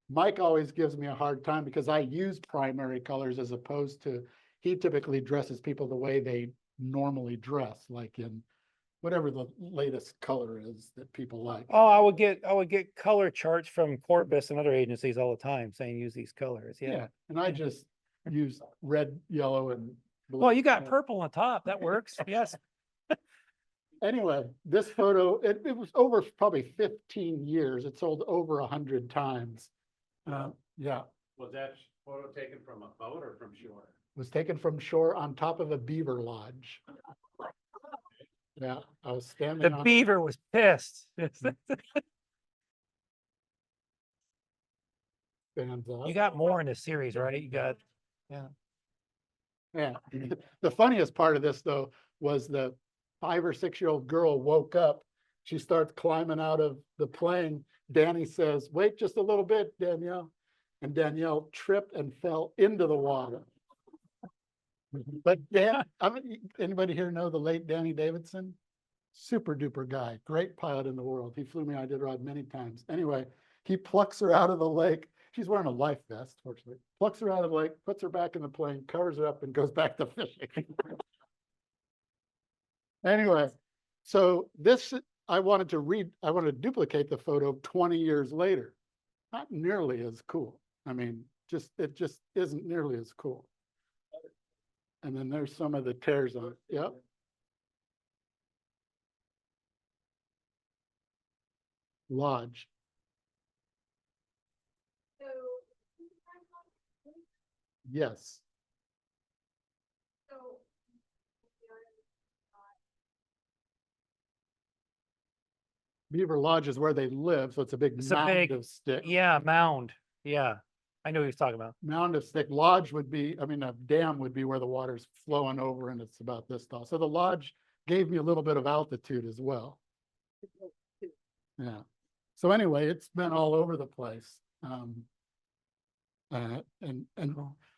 Mike always gives me a hard time because I use primary colors as opposed to, he typically dresses people the way they normally dress, like in whatever the latest color is that people like. Oh, I would get color charts from Corpus and other agencies all the time saying use these colors. Yeah. And I just use red, yellow, and blue. Well, you got purple on top. That works. Yes. Anyway, this photo, it was over probably 15 years. It sold over 100 times. Yeah, Was that photo taken from a boat or from shore? was taken from shore on top of a beaver lodge. Yeah, I was standing The on. beaver was pissed. Stands up. You got more in this series, right? You got, Yeah. The funniest part of this, though, was the 5 or 6-year-old girl woke up. She starts climbing out of the plane. Danny says, wait just a little bit, Danielle. And Danielle tripped and fell into the water. But anybody here know the late Danny Davidson? Super duper guy, great pilot in the world. He flew me Iditarod many times. Anyway, he plucks her out of the lake. She's wearing a life vest, fortunately. Plucks her out of the lake, puts her back in the plane, covers her up, and goes back to fishing. Anyway, so this, I wanted to duplicate the photo 20 years later. Not nearly as cool. I mean, it just isn't nearly as cool. And then there's some of the tears on it. Yep. Lodge. Yes. Beaver Lodge is where they live, so it's a big It's a mound big- of sticks. yeah, mound. Yeah. I know what he's talking about. Mound of stick. Lodge would be, I mean, a dam would be where the water's flowing over and it's about this tall. So the lodge gave me a little bit of altitude as well. Yeah. So anyway, it's been all over the place. And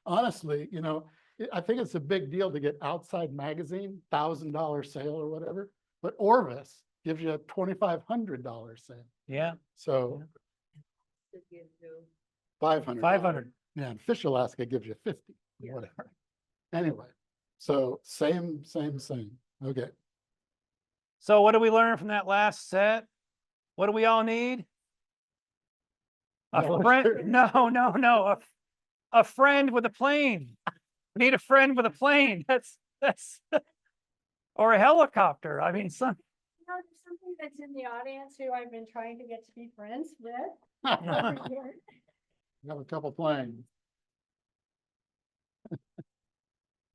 honestly, you know, I think it's a big deal to get Outside Magazine, $1,000 sale or whatever, but Orvis gives you a $2,500 sale. Yeah. So 500. 500. Yeah, and Fish Alaska gives you 50, or whatever. Anyway, so same. Okay. So what did we learn from that last set? What do we all need? A No, friend? sure. No. A friend with a plane. We need a friend with a plane. That's or a helicopter. I mean, some. You know, there's somebody that's in the audience who I've been trying to get to be friends with. I have a couple planes.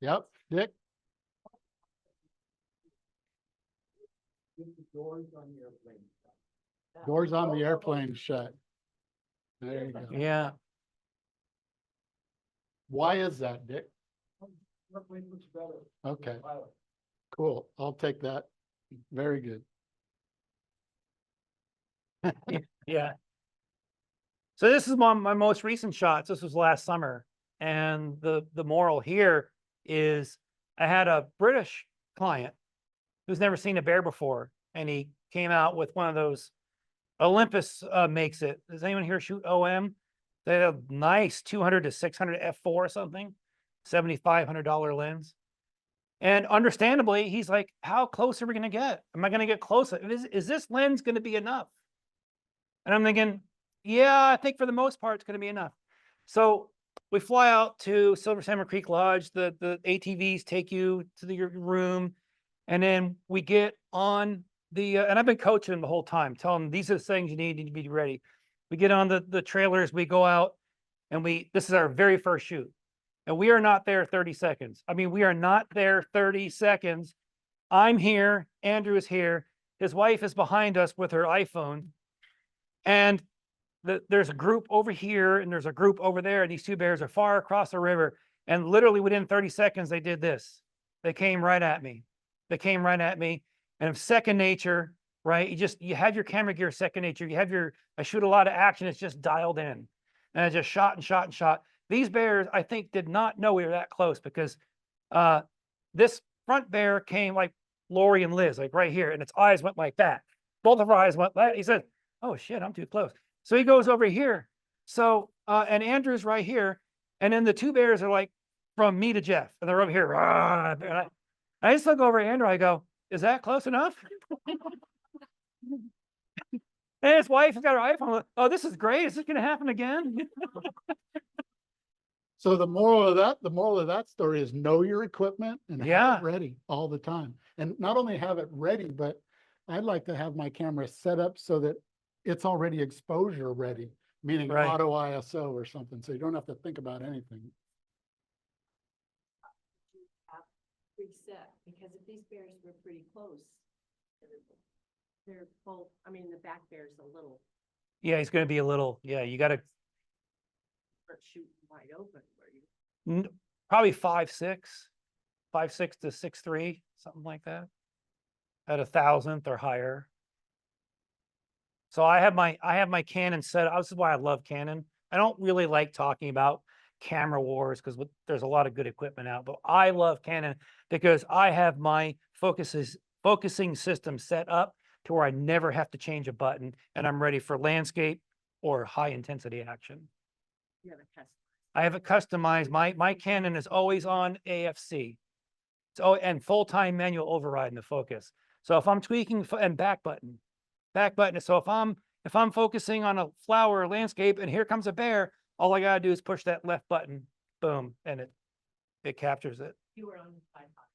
Yep, Dick. Doors on the airplane shut. There you go. Yeah. Why is that, Dick? Okay, cool. I'll take that. Very good. Yeah. So this is my most recent shots. This was last summer. And the moral here is I had a British client who's never seen a bear before. And he came out with one of those Olympus makes it. Does anyone here shoot OM? They have a nice 200 to 600 f4 or something, $7,500 lens. And understandably, he's like, how close are we going to get? Am I going to get closer? Is this lens going to be enough? And I'm thinking, yeah, I think for the most part, it's going to be enough. So we fly out to Silver Salmon Creek Lodge. The ATVs take you to your room. And then we get on the, and I've been coaching them the whole time, telling them these are the things you need to be ready. We get on the trailers, we go out, and this is our very first shoot. And we are not there 30 seconds. I mean, we are not there 30 seconds. I'm here, Andrew is here. His wife is behind us with her iPhone. And there's a group over here and there's a group over there. And these two bears are far across the river. And literally within 30 seconds, they did this. They came right at me. They came right at me. And if second nature, right? You have your camera gear second nature. You have I shoot a lot of action. It's just dialed in. And I just shot and shot and shot. These bears, I think, did not know we were that close because this front bear came like Lori and Liz, like right here. And its eyes went like that. Both of our eyes went like, he said, oh shit, I'm too close. So he goes over here. So, and Andrew's right here. And then the two bears are like from me to Jeff. And they're over here. And I just look over at Andrew. I go, is that close enough? And his wife has got her iPhone. Oh, this is great. Is this going to happen again? So the moral of that story is know your equipment and have it ready all the time. And not only have it ready, but I'd like to have my camera set up so that it's already exposure ready, meaning auto ISO or something. So you don't have to think about anything. Reset, because if these bears were pretty close, they're both, I mean, the back bear's a little, Yeah, he's going to be a little, you got to shooting wide open, were you? probably 5'6" to 6'3", something like that, at 1,000th or higher. So I have my Canon set. This is why I love Canon. I don't really like talking about camera wars because there's a lot of good equipment out, but I love Canon because I have my focusing system set up to where I never have to change a button, and I'm ready for landscape or high intensity action. You have a test. I have it customized. My Canon is always on AFC. So, and full-time manual override in the focus. So if I'm tweaking and back button. So if I'm focusing on a flower or landscape and here comes a bear, all I gotta do is push that left button, boom, and it captures it. You were on the tripod.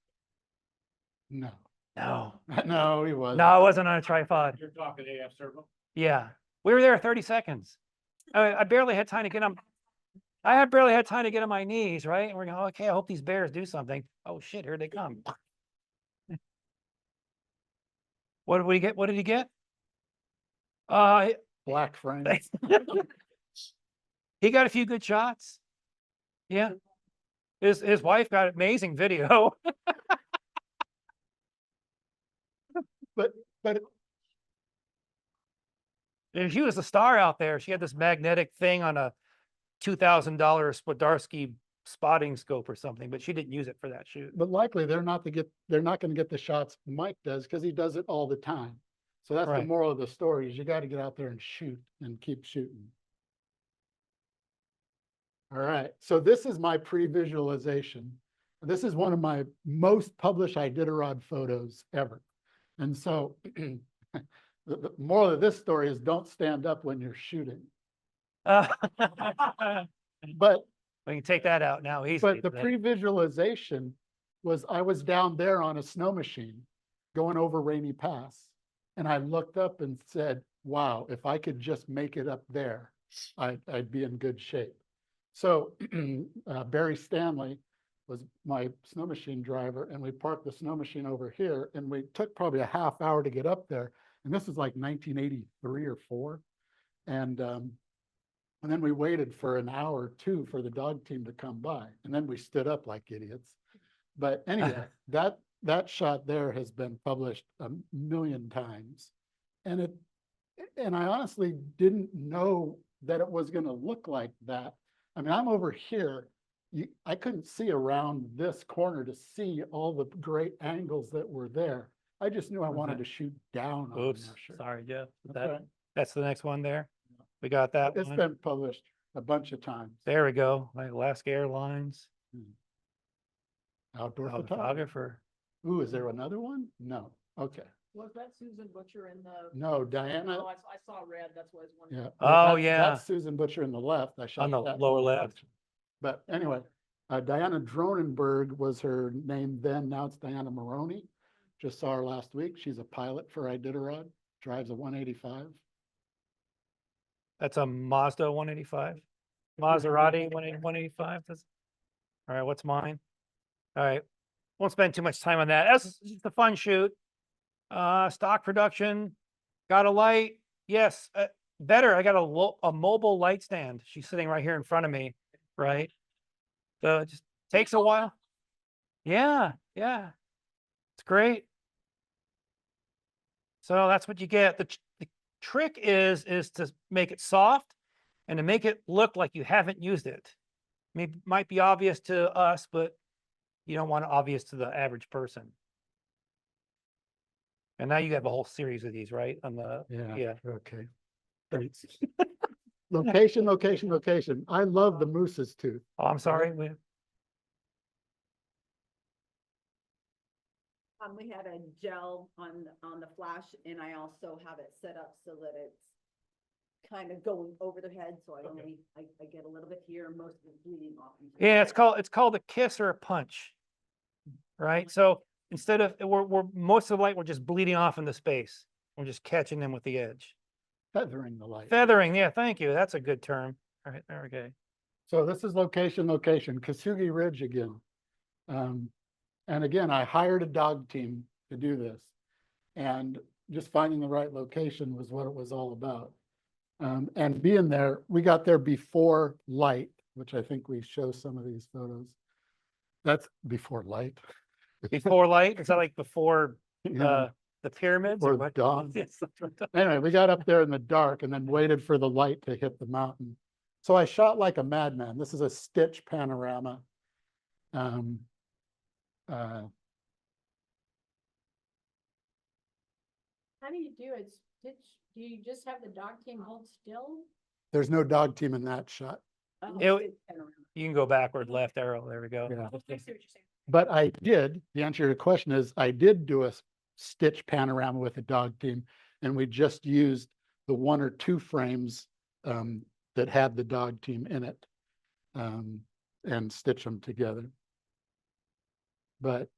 No. No, No, he wasn't. no, I wasn't on a tripod. You're talking AF servo? Yeah, we were there 30 seconds. I barely had time to get on. I barely had time to get on my knees, right? And we're going, okay, I hope these bears do something. Oh shit, here they come. What did we get? What did he get? Black frame. He got a few good shots. Yeah. His wife got amazing video. But And she was a star out there. She had this magnetic thing on a $2,000 Swarovski spotting scope or something, but she didn't use it for that shoot. but likely they're not going to get the shots Mike does because he does it all the time. So that's the Right. moral of the story is you got to get out there and shoot and keep shooting. All right. So this is my pre-visualization. This is one of my most published Iditarod photos ever. And so the moral of this story is don't stand up when you're shooting. But We can take that out now easily. the pre-visualization was I was down there on a snow machine going over Rainy Pass. And I looked up and said, wow, if I could just make it up there, I'd be in good shape. So Barry Stanley was my snow machine driver, and we parked the snow machine over here, and we took probably a half hour to get up there. And this is like 1983 or 4. And then we waited for an hour or two for the dog team to come by. And then we stood up like idiots. But anyway, that shot there has been published 1 million times. And And I honestly didn't know that it was gonna look like that. I mean, I'm over here. I couldn't see around this corner to see all the great angles that were there. I just knew I wanted Okay. to shoot down on Oops, Musher. sorry, Jeff. That's all right. That's the next one there. We got that It's one. been published a bunch of times. There we go. Like Alaska Airlines, Outdoor photography. photographer. Ooh, is there another one? No. Okay. Was that Susan Butcher in the? No, Diana. Oh, I saw red, that's why I was wondering. Yeah. Oh, that's- yeah. That's Susan Butcher in the left. I shot the that lower in left. section. But anyway, Diana Dronenberg was her name then. Now it's Diana Maroney. Just saw her last week. She's a pilot for Iditarod, drives a 185. That's a Mazda 185. Maserati 185. All right, what's mine? All right. Won't spend too much time on that. That's just a fun shoot. Stock production. Got a light. Yes. Better. I got a mobile light stand. She's sitting right here in front of me. Right. So it just takes a while. Yeah. Yeah. It's great. So that's what you get. The trick is to make it soft and to make it look like you haven't used it. Maybe might be obvious to us, but you don't want it obvious to the average person. And now you have a whole series of these, right? On the yeah. Okay. Thanks. Location, location, location. I love the moose's tooth. Oh, I'm sorry. We had a gel on the flash, and I also have it set up so that it's kind of going over their head, so I only, I get a little bit here, most of it bleeding off. into the Yeah, head. it's called a kiss or a punch. Right? So instead of we're most of the light, we're just bleeding off into space. We're just catching them with the edge. Feathering the light. Feathering, yeah, thank you. That's a good term. All right, there we go. So this is location, location, Kasugi Ridge again. And again, I hired a dog team to do this. And just finding the right location was what it was all about. And being there, we got there before light, which I think we show some of these photos. That's before light. Before light? Is that like before Yeah, the pyramids or or what? dawn. Yes, that's what- Anyway, we got up there in the dark and then waited for the light to hit the mountain. So I shot like a madman. This is a stitch panorama. How do you do it? Do you just have the dog team hold still? There's no dog team in that shot. Oh, It- it's panorama. You can go backward, left arrow. There we go. Yeah. I see what you're saying. But I did, the answer to your question is, I did do a stitch panorama with a dog team, and we just used the 1 or 2 frames that had the dog team in it and stitch them together. But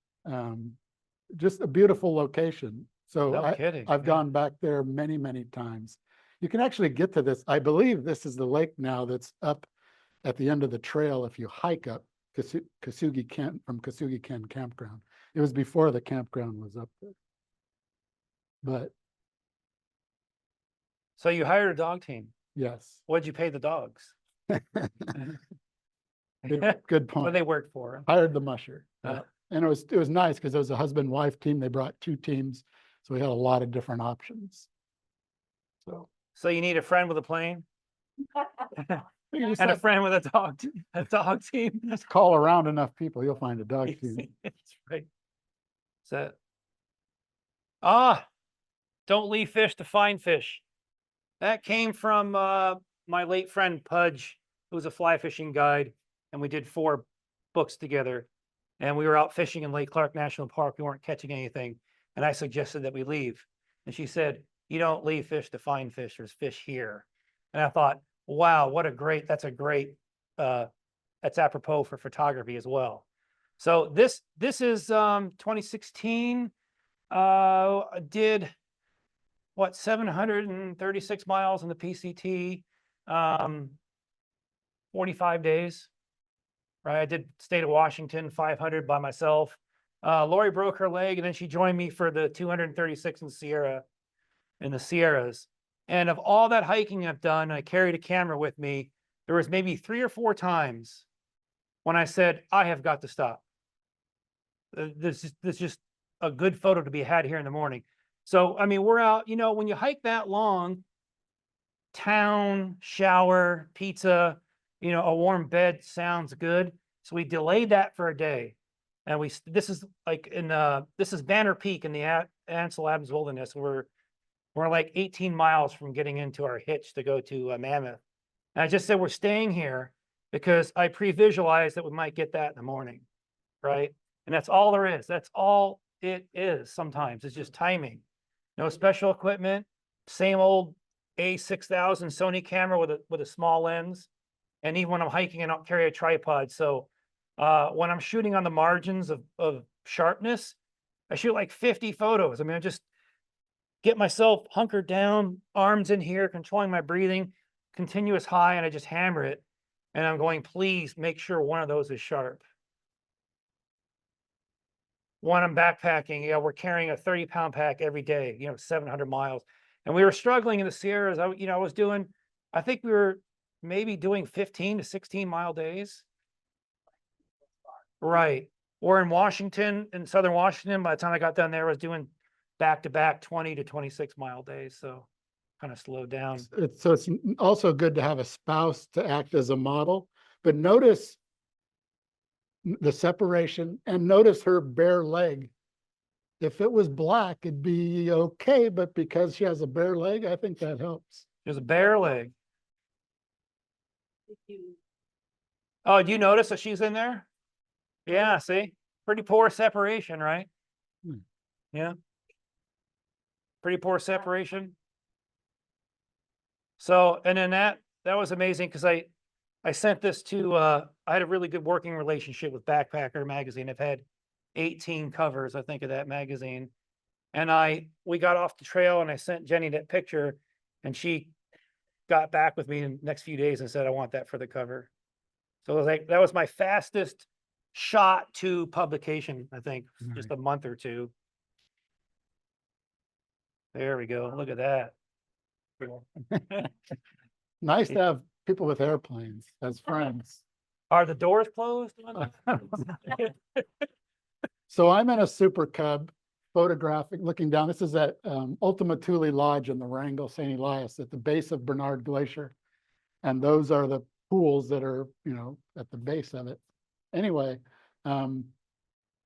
just a beautiful location. So No kidding. I've yeah. gone back there many, many times. You can actually get to this. I believe this is the lake now that's up at the end of the trail if you hike up Kasugi Camp from Kasugi Ken Campground. It was before the campground was up there. But So you hired a dog team. yes, What'd you pay the dogs? good What point. they worked for. Hired the musher. Uh. And it was nice because it was a husband-wife team. They brought 2 teams. So we had a lot of different options. So So you need a friend with a plane you just and a have friend with a dog team. just call around enough people, you'll find a dog team. That's right. So, don't leave fish to find fish. That came from my late friend Pudge, who was a fly fishing guide, and we did 4 books together. And we were out fishing in Lake Clark National Park. We weren't catching anything, and I suggested that we leave. And she said, "You don't leave fish to find fish. There's fish here." And I thought, wow, that's apropos for photography as well. So this is 2016. I did 736 miles in the PCT, 45 days. Right, I did state of Washington 500 by myself. Lori broke her leg, and then she joined me for the 236 in the Sierras. And of all that hiking I've done, I carried a camera with me. There was maybe 3 or 4 times when I said, I have got to stop. This is just a good photo to be had here in the morning. So, I mean, we're out, when you hike that long, town, shower, pizza, you know, a warm bed sounds good. So we delayed that for a day. And this is like this is Banner Peak in the Ansel Adams Wilderness. We're like 18 miles from getting into our hitch to go to Mammoth. And I just said, we're staying here because I pre-visualized that we might get that in the morning, right? And that's all there is. That's all it is sometimes. It's just timing. No special equipment, same old A6000 Sony camera with a small lens. And even when I'm hiking, I don't carry a tripod. So when I'm shooting on the margins of sharpness, I shoot like 50 photos. I mean, I just get myself hunkered down, arms in here, controlling my breathing, continuous high, and I just hammer it. And I'm going, please make sure one of those is sharp. When I'm backpacking, you know, we're carrying a 30-pound pack every day, you know, 700 miles. And we were struggling in the Sierras. I was doing, I think we were maybe doing 15 to 16-mile days. Right. Or in Washington, in Southern Washington, by the time I got down there, I was doing back-to-back 20 to 26-mile days. So kind of slowed down. So it's also good to have a spouse to act as a model, but notice the separation and notice her bare leg. If it was black, it'd be okay, but because she has a bare leg, I think that helps. There's a bare leg. If you Oh, do you notice that she's in there? Yeah, see? Pretty poor separation, right? Hmm. Yeah. Pretty poor separation. So, and then that was amazing because I sent this to I had a really good working relationship with Backpacker magazine. I've had 18 covers, I think, of that magazine. And we got off the trail and I sent Jenny that picture and she got back with me in the next few days and said, I want that for the cover. So it was like, that was my fastest shot to publication, I think, just a month or two. There we go. Look at that. Nice to have people with airplanes as friends. Are the doors closed? So I'm in a Super Cub photographing, looking down. This is at Ultima Thule Lodge in the Wrangell St. Elias at the base of Bernard Glacier. And those are the pools that are, you know, at the base of it. Anyway,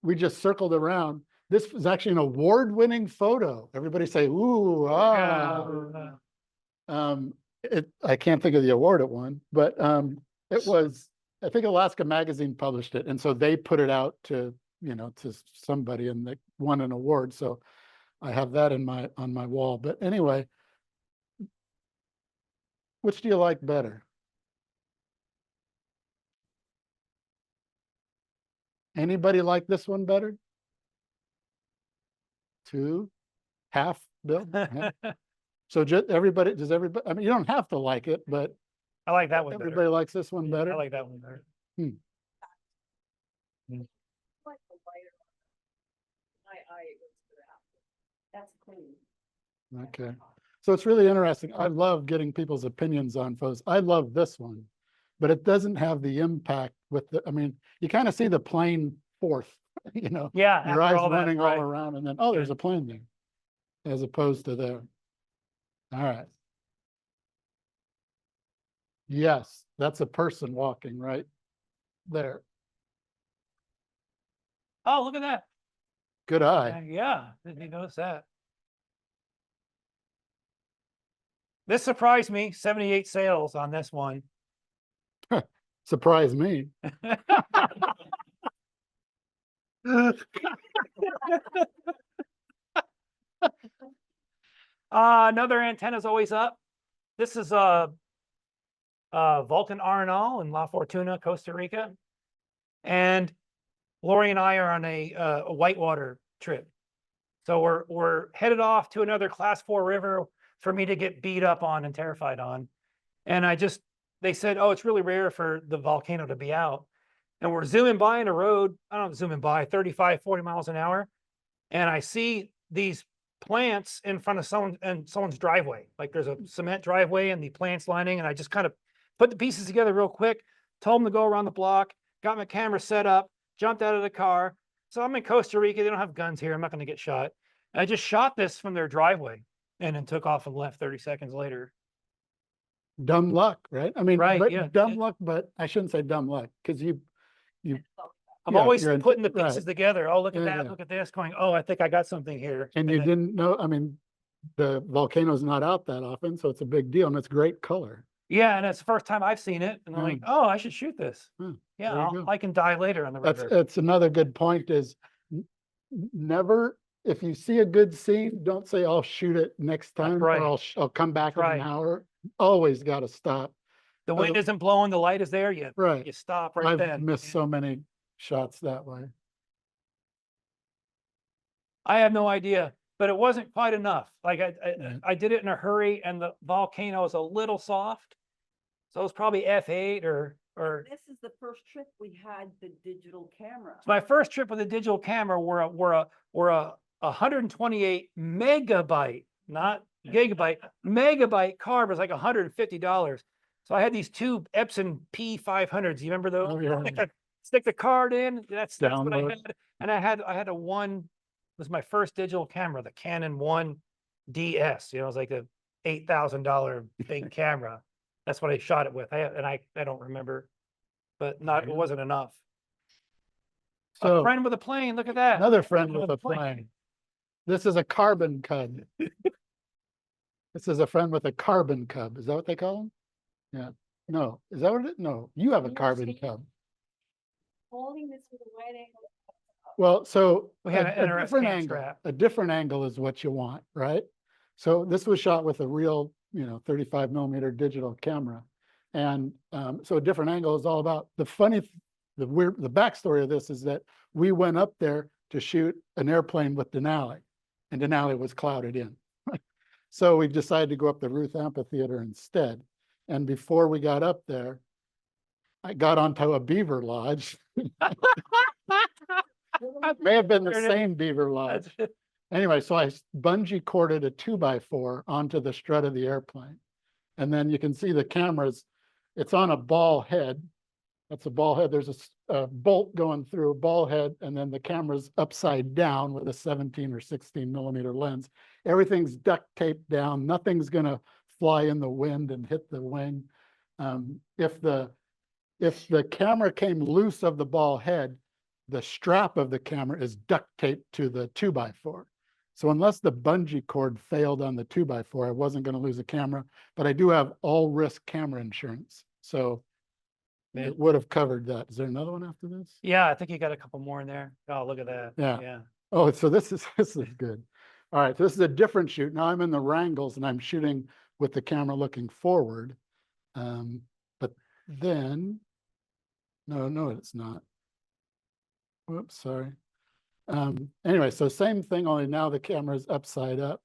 we just circled around. This was actually an award-winning photo. Everybody say, ooh, ah. I can't think of the award it won, but it was, I think Alaska Magazine published it. And so they put it out to, you know, to somebody and they won an award. So I have that on my wall. But anyway, which do you like better? Anybody like this one better? Two, half, Bill? Half? So just everybody, I mean, you don't have to like it, but I like that one better. everybody likes this one I better. like that one better. like the lighter one. My eye goes to that. That's clean. Okay. So it's really interesting. I love getting people's opinions on photos. I love this one, but it doesn't have the impact with the, I mean, you kind of see the plane forth, you know, Yeah. your after eyes all that, running right. all around and then, oh, there's a plane there, as opposed to there. All right. Yes, that's a person walking right there. Oh, look at that. Good eye. Yeah. Didn't you notice that? This surprised me. 78 sales on this one. Surprised me. Another antenna's always up. This is Vulcan Arenal in La Fortuna, Costa Rica. And Lori and I are on a whitewater trip. So we're headed off to another class 4 river for me to get beat up on and terrified on. And they said, oh, it's really rare for the volcano to be out. And we're zooming by in a road, I don't know, zooming by 35, 40 miles an hour. And I see these plants in front of someone's driveway. Like there's a cement driveway and the plants lining. And I just kind of put the pieces together real quick, told them to go around the block, got my camera set up, jumped out of the car. So I'm in Costa Rica. They don't have guns here. I'm not going to get shot. And I just shot this from their driveway and then took off and left 30 seconds later. dumb luck, right? I mean, Right, but yeah, dumb yeah. luck, but I shouldn't say dumb luck, because I'm yeah, always you're in- putting the right. pieces together. Oh, look at Yeah, that, yeah. look at this, going, oh, I think I got something here. and you then- didn't know, I mean, the volcano's not out that often, so it's a big deal, and it's great color. Yeah, and it's the first time I've seen it, and I'm like, oh, I should shoot this. Hmm, Yeah, there you go. I can die later on the That's, river. it's another good point is never, if you see a good scene, don't say, I'll shoot it next That's time, right. or I'll come back in right. an hour. Always got to stop. The wind other- isn't blowing, the light is there, you Right. stop right I've then. missed so many shots that way. I have no idea, but it wasn't quite enough. Like Right. I did it in a hurry, and the volcano is a little soft. So it was probably F8 or This is the first trip we had the digital camera. my first trip with a digital camera were a 128 megabyte, not gigabyte, megabyte card was like $150. So I had these two Epson P500s. You remember those? Oh, yeah. Stick the card in. That's what I Download. had. And I had a one. It was my first digital camera, the Canon 1DS. You know, it was like a $8,000 big camera. That's what I shot it with. I don't remember, but not it Yeah. wasn't enough. A So friend with a plane. Look at that. another friend with with a a plane. plane. This is a carbon cub. This is a friend with a carbon cub. Is that what they call them? Yeah. No, is that what it? No, you have a Can you carbon see it? cub. Holding this with a wide angle. Well, so We had a an NRS different cam angle, strap. a different angle is what you want, right? So this was shot with a real, 35 millimeter digital camera. And so a different angle is all about the backstory of this is that we went up there to shoot an airplane with Denali, and Denali was clouded in. So we decided to go up the Ruth Amphitheater instead. And before we got up there, I got onto a beaver lodge. May have been the There it is. same beaver lodge. That's- Anyway, so I bungee corded a 2x4 onto the strut of the airplane. And then you can see the cameras, it's on a ball head. That's a ball head. There's a bolt going through a ball head, and then the camera's upside down with a 17 or 16 millimeter lens. Everything's duct taped down. Nothing's gonna fly in the wind and hit the wing. If the camera came loose of the ball head, the strap of the camera is duct taped to the 2x4. So unless the bungee cord failed on the 2x4, I wasn't going to lose a camera, but I do have all risk camera insurance. So Man. it would have covered that. Is there another one after this? Yeah, I think you got a couple more in there. Oh, look at that. Yeah. Yeah. Oh, so this is good. All right, so this is a different shoot. Now I'm in the Wrangles and I'm shooting with the camera looking forward. But then, no, it's not. Whoops, sorry. Anyway, so same thing, only now the camera's upside up.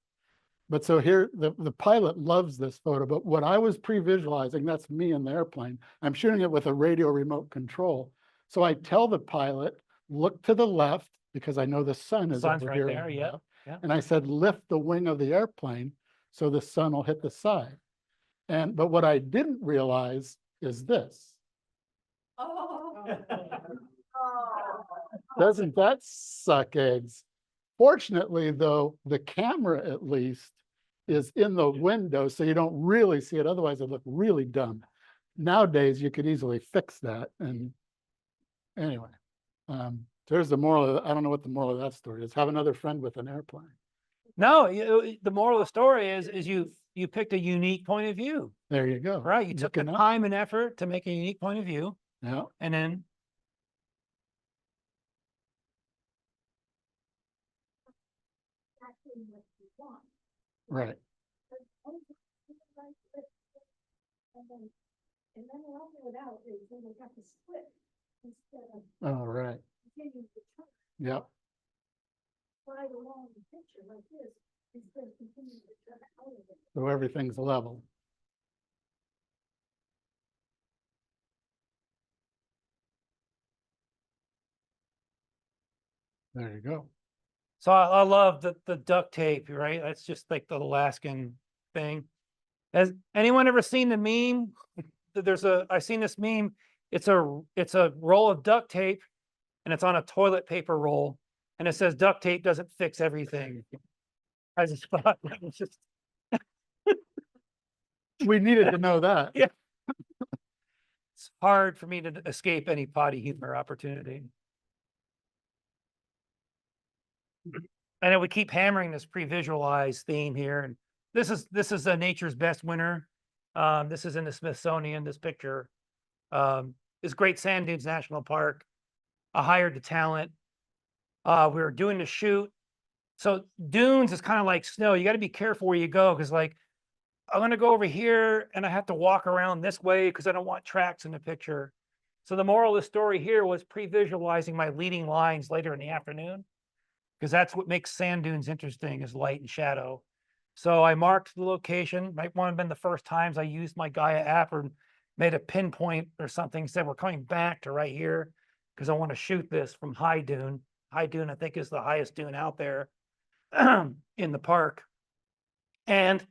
But so here, the pilot loves this photo, but what I was pre-visualizing, that's me in the airplane. I'm shooting it with a radio remote control. So I tell the pilot, look to the left, because I know the sun is Sun's over right here. there, on the yeah, left. yeah. And I said, lift the wing of the airplane so the sun will hit the side. But what I didn't realize is this. Oh. Doesn't that suck eggs? Fortunately, though, the camera at least is in the window, so you don't really see it. Otherwise, it'd look really dumb. Nowadays, you could easily fix that. And anyway, there's the moral of, I don't know what the moral of that story is. Have another friend with an airplane. No, the moral of the story is you picked a unique point of view, There you go. right? You took the Looking up. time and effort to make a unique point of view, Yeah. and then Right. And then we'll figure it out is when we got to split instead of Oh, right. continuing to turn Yep. right along the picture like this instead of continuing to turn out of it. So everything's level. There you go. so I love the duct tape, right? That's just like the Alaskan thing. Has anyone ever seen the meme? I've seen this meme. It's a roll of duct tape, and it's on a toilet paper roll, and it says duct tape doesn't fix everything. I just thought that was just We needed to know that. Yeah. It's hard for me to escape any potty humor opportunity. I know we keep hammering this pre-visualized theme here, and this is a nature's best winner. This is in the Smithsonian, this picture. This Great Sand Dunes National Park. I hired the talent. We were doing the shoot. So dunes is kind of like snow. You got to be careful where you go, because like I'm gonna go over here and I have to walk around this way because I don't want tracks in the picture. So the moral of the story here was pre-visualizing my leading lines later in the afternoon, because that's what makes sand dunes interesting, is light and shadow. So I marked the location. Might want to have been the first times I used my Gaia app or made a pinpoint or something, said we're coming back to right here because I want to shoot this from High Dune. High Dune, I think, is the highest dune out there in the park. And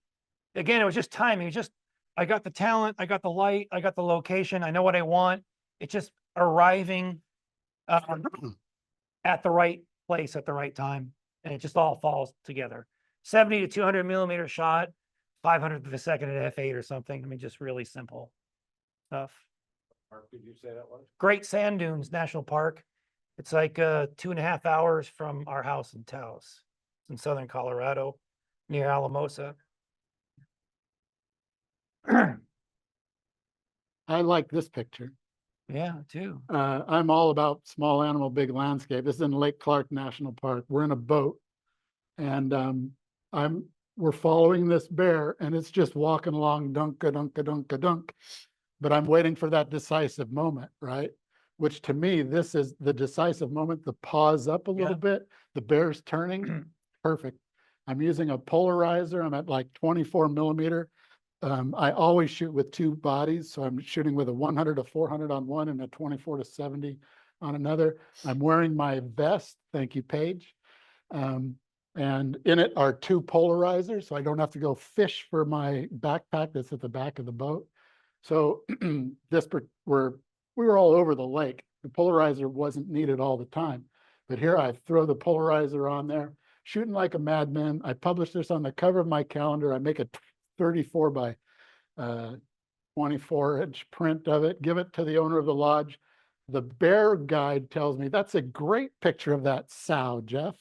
again, it was just timing. It was just, I got the talent, I got the light, I got the location, I know what I want. It's just arriving at the right place at the right time, and it just all falls together. 70 to 200 millimeter shot, 500th of a second at f8 or something. I mean, just really simple stuff. Mark, did you say that was? Great Sand Dunes National Park. It's like 2.5 hours from our house in Taos. It's in southern Colorado, near Alamosa. I like this picture. Yeah, too. I'm all about small animal, big landscape. This is in Lake Clark National Park. We're in a boat, and we're following this bear, and it's just walking along, dunka dunka dunka dunk. But I'm waiting for that decisive moment, right? Which to me, this is the decisive moment. The pause up a little bit. The bear's turning. Perfect. I'm using a polarizer. I'm at like 24 millimeter. I always shoot with two bodies. So I'm shooting with a 100 to 400 on one and a 24 to 70 on another. I'm wearing my vest. Thank you, Paige. And in it are two polarizers, so I don't have to go fish for my backpack that's at the back of the boat. So we were all over the lake. The polarizer wasn't needed all the time. But here I throw the polarizer on there, shooting like a madman. I publish this on the cover of my calendar. I make a 34 by 24-inch print of it, give it to the owner of the lodge. The bear guide tells me, that's a great picture of that sow, Jeff.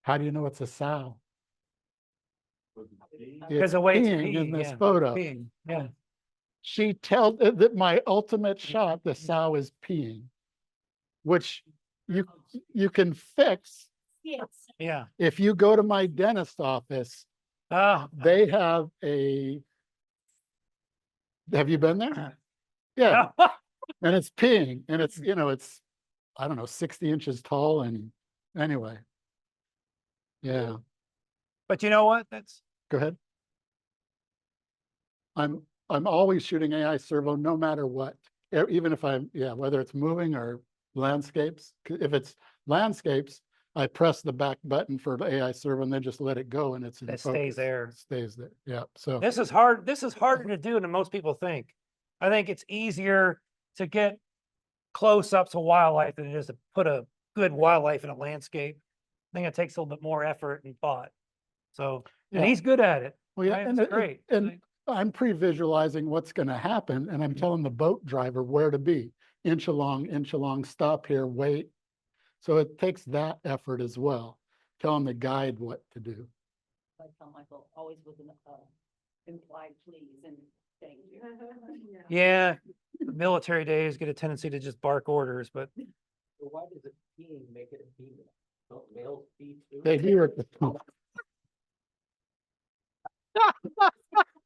How do you know it's a sow? Because It's the way it's peeing in peeing, this yeah, photo. peeing, yeah. She tells that my ultimate shot, the sow is peeing, which you can fix. Yes. Yeah. If you go to my dentist office, Oh, they have have you been there? Yeah, and it's peeing, and it's, it's, I don't know, 60 inches tall, and anyway. Yeah, but you know what? That's go ahead. I'm always shooting AI servo no matter what, even if whether it's moving or landscapes. If it's landscapes, I press the back button for AI servo and then just let it go, and it's in It focus. stays there. It stays there. Yeah. So This is hard. This is harder to do than most people think. I think it's easier to get close up to wildlife than it is to put a good wildlife in a landscape. I think it takes a little bit more effort and thought. So, and Yeah. he's good at it. well, yeah, right? and It's great. and I'm pre-visualizing what's going to happen, and I'm telling the boat driver where to be. Inch along, stop here, wait. So it takes that effort as well, telling the guide what to do. I tell Michael, always with an implied please and thank you. Yeah, military days get a tendency to just bark orders, but So why does it peeing make it a female? Don't males pee too? They hear it.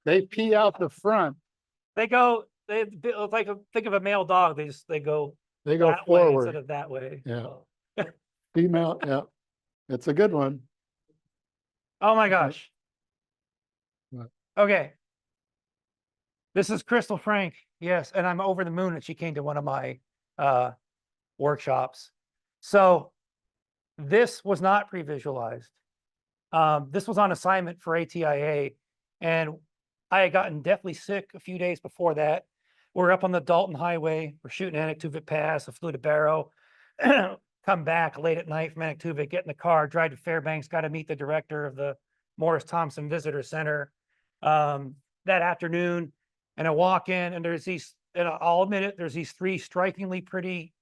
They pee out the front. they go. Think of a male dog. They go They go that way instead forward. of that way. Yeah. Female, yeah. It's a good one. Oh my gosh. What? Okay. This is Crystal Frank. Yes, and I'm over the moon that she came to one of my workshops. So this was not pre-visualized. This was on assignment for ATIA, and I had gotten deathly sick a few days before that. We're up on the Dalton Highway. We're shooting Anaktuvuk Pass. I flew to Barrow. Come back late at night from Anaktuvuk, get in the car, drive to Fairbanks, got to meet the director of the Morris Thompson Visitor Center. that afternoon, and I walk in and there's these, and I'll admit it, there's these 3 strikingly pretty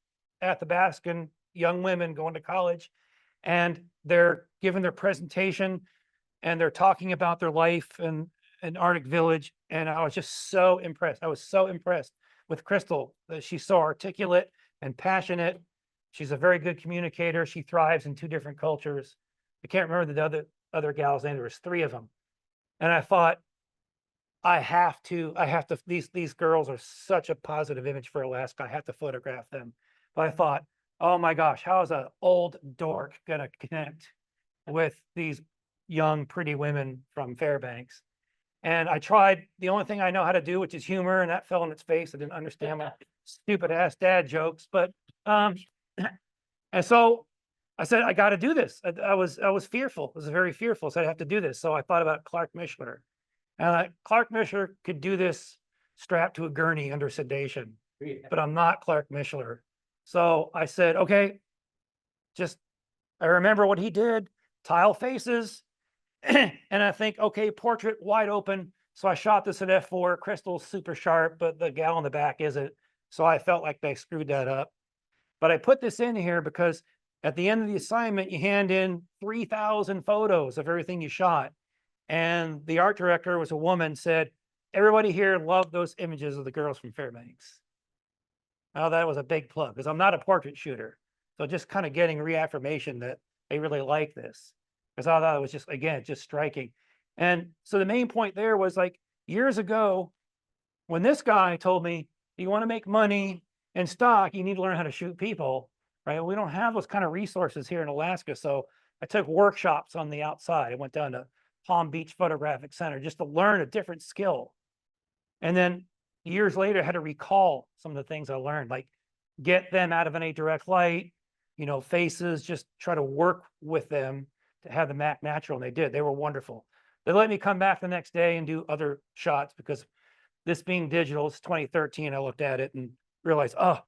Athabascan young women going to college, and they're giving their presentation and they're talking about their life in Arctic Village. And I was just so impressed. I was so impressed with Crystal, that she's so articulate and passionate. She's a very good communicator. She thrives in 2 different cultures. I can't remember the other gal's name. There was 3 of them. And I thought, I have to, these girls are such a positive image for Alaska. I have to photograph them. But I thought, oh my gosh, how is an old dork gonna connect with these young, pretty women from Fairbanks? And I tried the only thing I know how to do, which is humor, and that fell in its face. I didn't understand my stupid ass dad jokes, but, and so I said, I got to do this. I was fearful. I was very fearful. So I have to do this. So I thought about Clark Mishler, and Clark Mishler could do this strapped to a gurney under sedation, but I'm not Clark Mishler. So I said, okay, I remember what he did, tile faces. And I think, okay, portrait wide open. So I shot this at f4. Crystal's super sharp, but the gal in the back isn't. So I felt like they screwed that up. But I put this in here because at the end of the assignment, you hand in 3,000 photos of everything you shot. And the art director was a woman, said, everybody here loved those images of the girls from Fairbanks. Now that was a big plug because I'm not a portrait shooter. So just kind of getting reaffirmation that they really like this. Because I thought it was just, again, just striking. And so the main point there was like years ago, when this guy told me, you want to make money in stock, you need to learn how to shoot people, right? We don't have those kind of resources here in Alaska. So I took workshops on the outside. I went down to Palm Beach Photographic Center just to learn a different skill. And then years later, I had to recall some of the things I learned, like get them out of any direct light, faces, just try to work with them to have them act natural. And they did. They were wonderful. They let me come back the next day and do other shots because this being digital, it's 2013. I looked at it and realized, oh,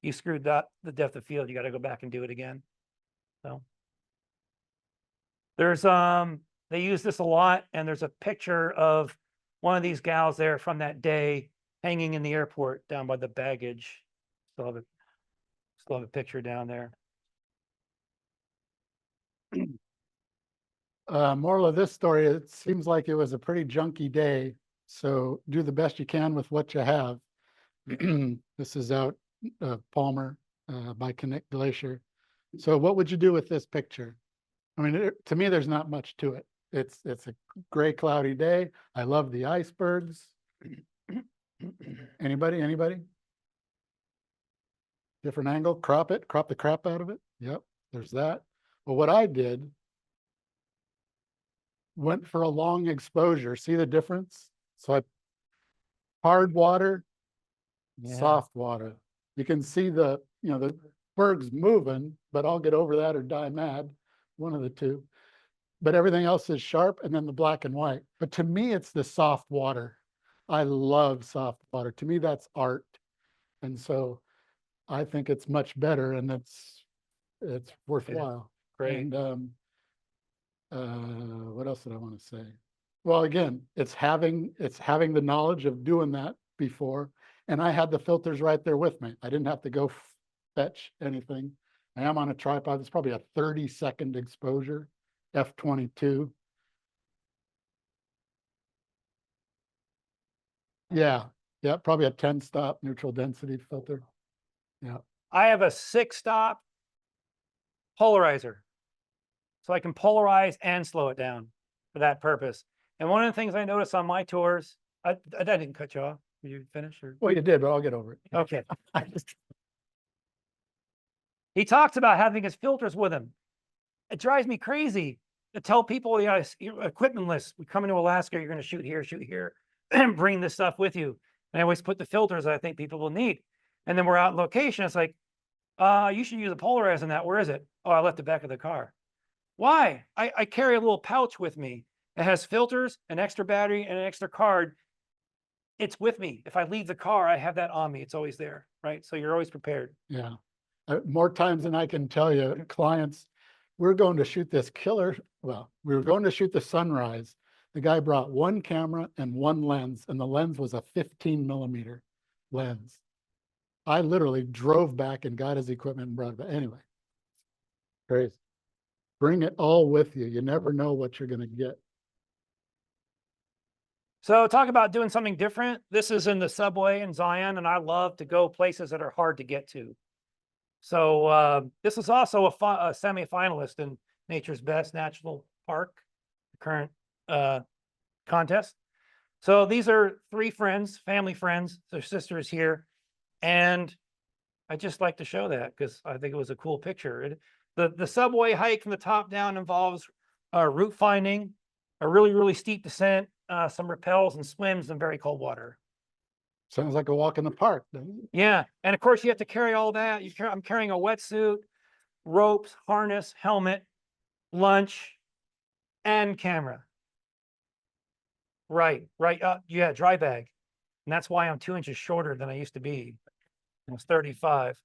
you screwed the depth of field. You got to go back and do it again. So there's, they use this a lot. And there's a picture of one of these gals there from that day hanging in the airport down by the baggage. Still have a picture down there. Moral of this story, it seems like it was a pretty junky day. So do the best you can with what you have. This is out Palmer by Connect Glacier. So what would you do with this picture? I mean, to me, there's not much to it. It's a gray, cloudy day. I love the icebergs. Anybody? Different angle, crop the crap out of it. Yep, there's that. Well, what I did, went for a long exposure. See the difference? So I hard water, soft water. You can see the bergs moving, but I'll get over that or die mad, one of the two. But everything else is sharp, and then the black and white. But to me, it's the soft water. I love soft water. To me, that's art. And so I think it's much better, and it's worthwhile. Great. And what else did I want to say? Well, again, it's having the knowledge of doing that before, and I had the filters right there with me. I didn't have to go fetch anything. I am on a tripod. It's probably a 30-second exposure, f/22. Yeah, probably a 10-stop neutral density filter. Yeah. I have a 6-stop polarizer. So I can polarize and slow it down for that purpose. And one of the things I noticed on my tours, I didn't cut you off. Did you finish? Or? Well, you did, but I'll get over it. Okay. He talks about having his filters with him. It drives me crazy to tell people, you're equipmentless. We come into Alaska, you're going to shoot here, and bring this stuff with you. And I always put the filters that I think people will need. And then we're out in location. It's like, you should use a polarizer in that. Where is it? Oh, I left the back of the car. Why? I carry a little pouch with me. It has filters, an extra battery, and an extra card. It's with me. If I leave the car, I have that on me. It's always there, right? So you're always prepared. Yeah. More times than I can tell you, clients, we're going to shoot this killer. Well, we were going to shoot the sunrise. The guy brought one camera and one lens, and the lens was a 15 mm lens. I literally drove back and got his equipment and brought it back. Anyway, crazy. Bring it all with you. You never know what you're going to get. So talk about doing something different. This is in the subway in Zion, and I love to go places that are hard to get to. So this is also a semi-finalist in Nature's Best National Park, the current contest. So these are 3 friends, family friends. Their sister is here. And I just like to show that because I think it was a cool picture. The subway hike from the top down involves route finding, a really, really steep descent, some rappels and swims in very cold water. Sounds like a walk in the park, doesn't it? Yeah. And of course you have to carry all that. I'm carrying a wetsuit, ropes, harness, helmet, lunch, and camera. Right. Yeah, dry bag. And that's why I'm 2 inches shorter than I used to be. I was 35.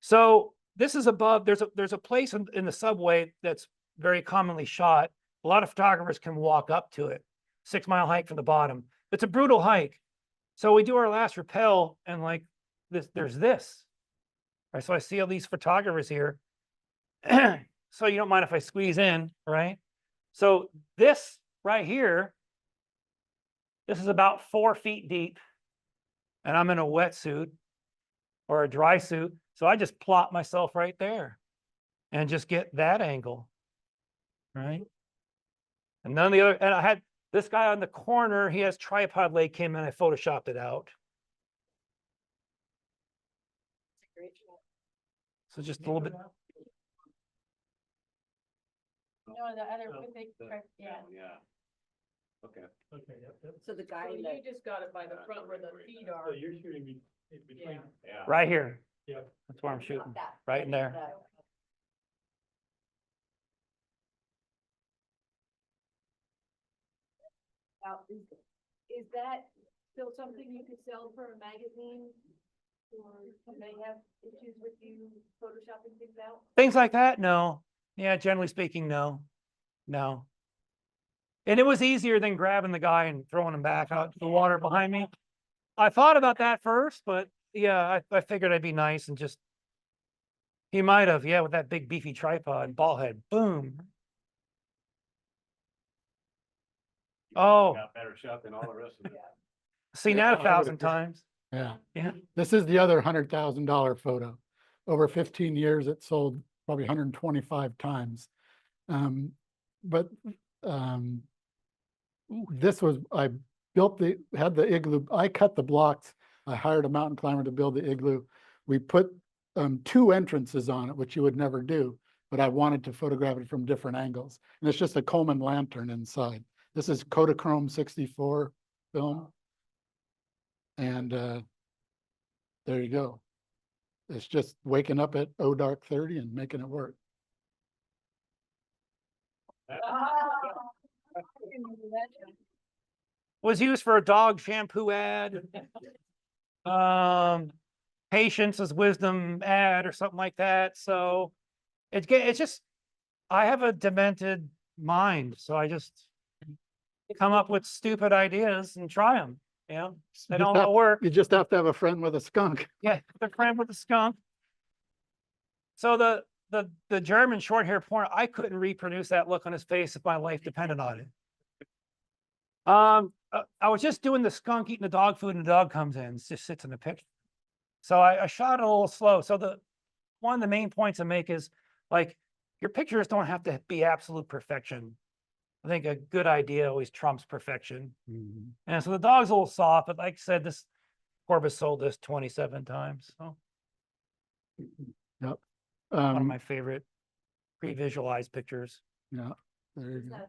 So this is above, there's a place in the subway that's very commonly shot. A lot of photographers can walk up to it. 6-mile hike from the bottom. It's a brutal hike. So we do our last rappel and like there's this. Right, so I see all these photographers here. So you don't mind if I squeeze in, right? So this right here, this is about 4 feet deep. And I'm in a wetsuit or a dry suit. So I just plop myself right there and just get that angle, right? And none of the other, and I had this guy on the corner, he has tripod leg cam and I photoshopped it out. So just a little bit. No, the other, yeah. Okay. Okay, yep. So the guy So that, you just got it by the front where the feet are. So you're shooting in between. Yeah. Right here. Yeah. That's where I'm shooting. that, Right in there. that- Now, is that still something you could sell for a magazine? Or do they have issues with you photoshopping things out? Things like that? No. Yeah, generally speaking, no. No. And it was easier than grabbing the guy and throwing him back out to the water behind me. I thought about that first, but yeah, I figured I'd be nice and just, he might have, yeah, with that big beefy tripod, ball head, boom. Oh, Got better shot than all the rest of them. seen Yeah, that I 1,000 would've- times. Yeah. Yeah. This is the other $100,000 photo. Over 15 years, it sold probably 125 times. But this was, I had the igloo, I cut the blocks. I hired a mountain climber to build the igloo. We put 2 entrances on it, which you would never do, but I wanted to photograph it from different angles. And it's just a Coleman lantern inside. This is Kodachrome 64 film. And there you go. It's just waking up at dark 30 and making it work. Was used for a dog shampoo ad. Patience is wisdom ad or something like that. So it's just, I have a demented mind. So I just come up with stupid ideas and try them. You know, they don't all work. You just have to have a friend with a skunk. Yeah, the friend with the skunk. So the German short hair porn, I couldn't reproduce that look on his face if my life depended on it. I was just doing the skunk eating the dog food and the dog comes in, just sits in the picture. So I shot it a little slow. So one of the main points I make is like, your pictures don't have to be absolute perfection. I think a good idea always trumps perfection. Mhm. And so the dog's a little soft, but like I said, this Corbus sold this 27 times. So Yep. one of my favorite pre-visualized pictures. Yeah, there you go.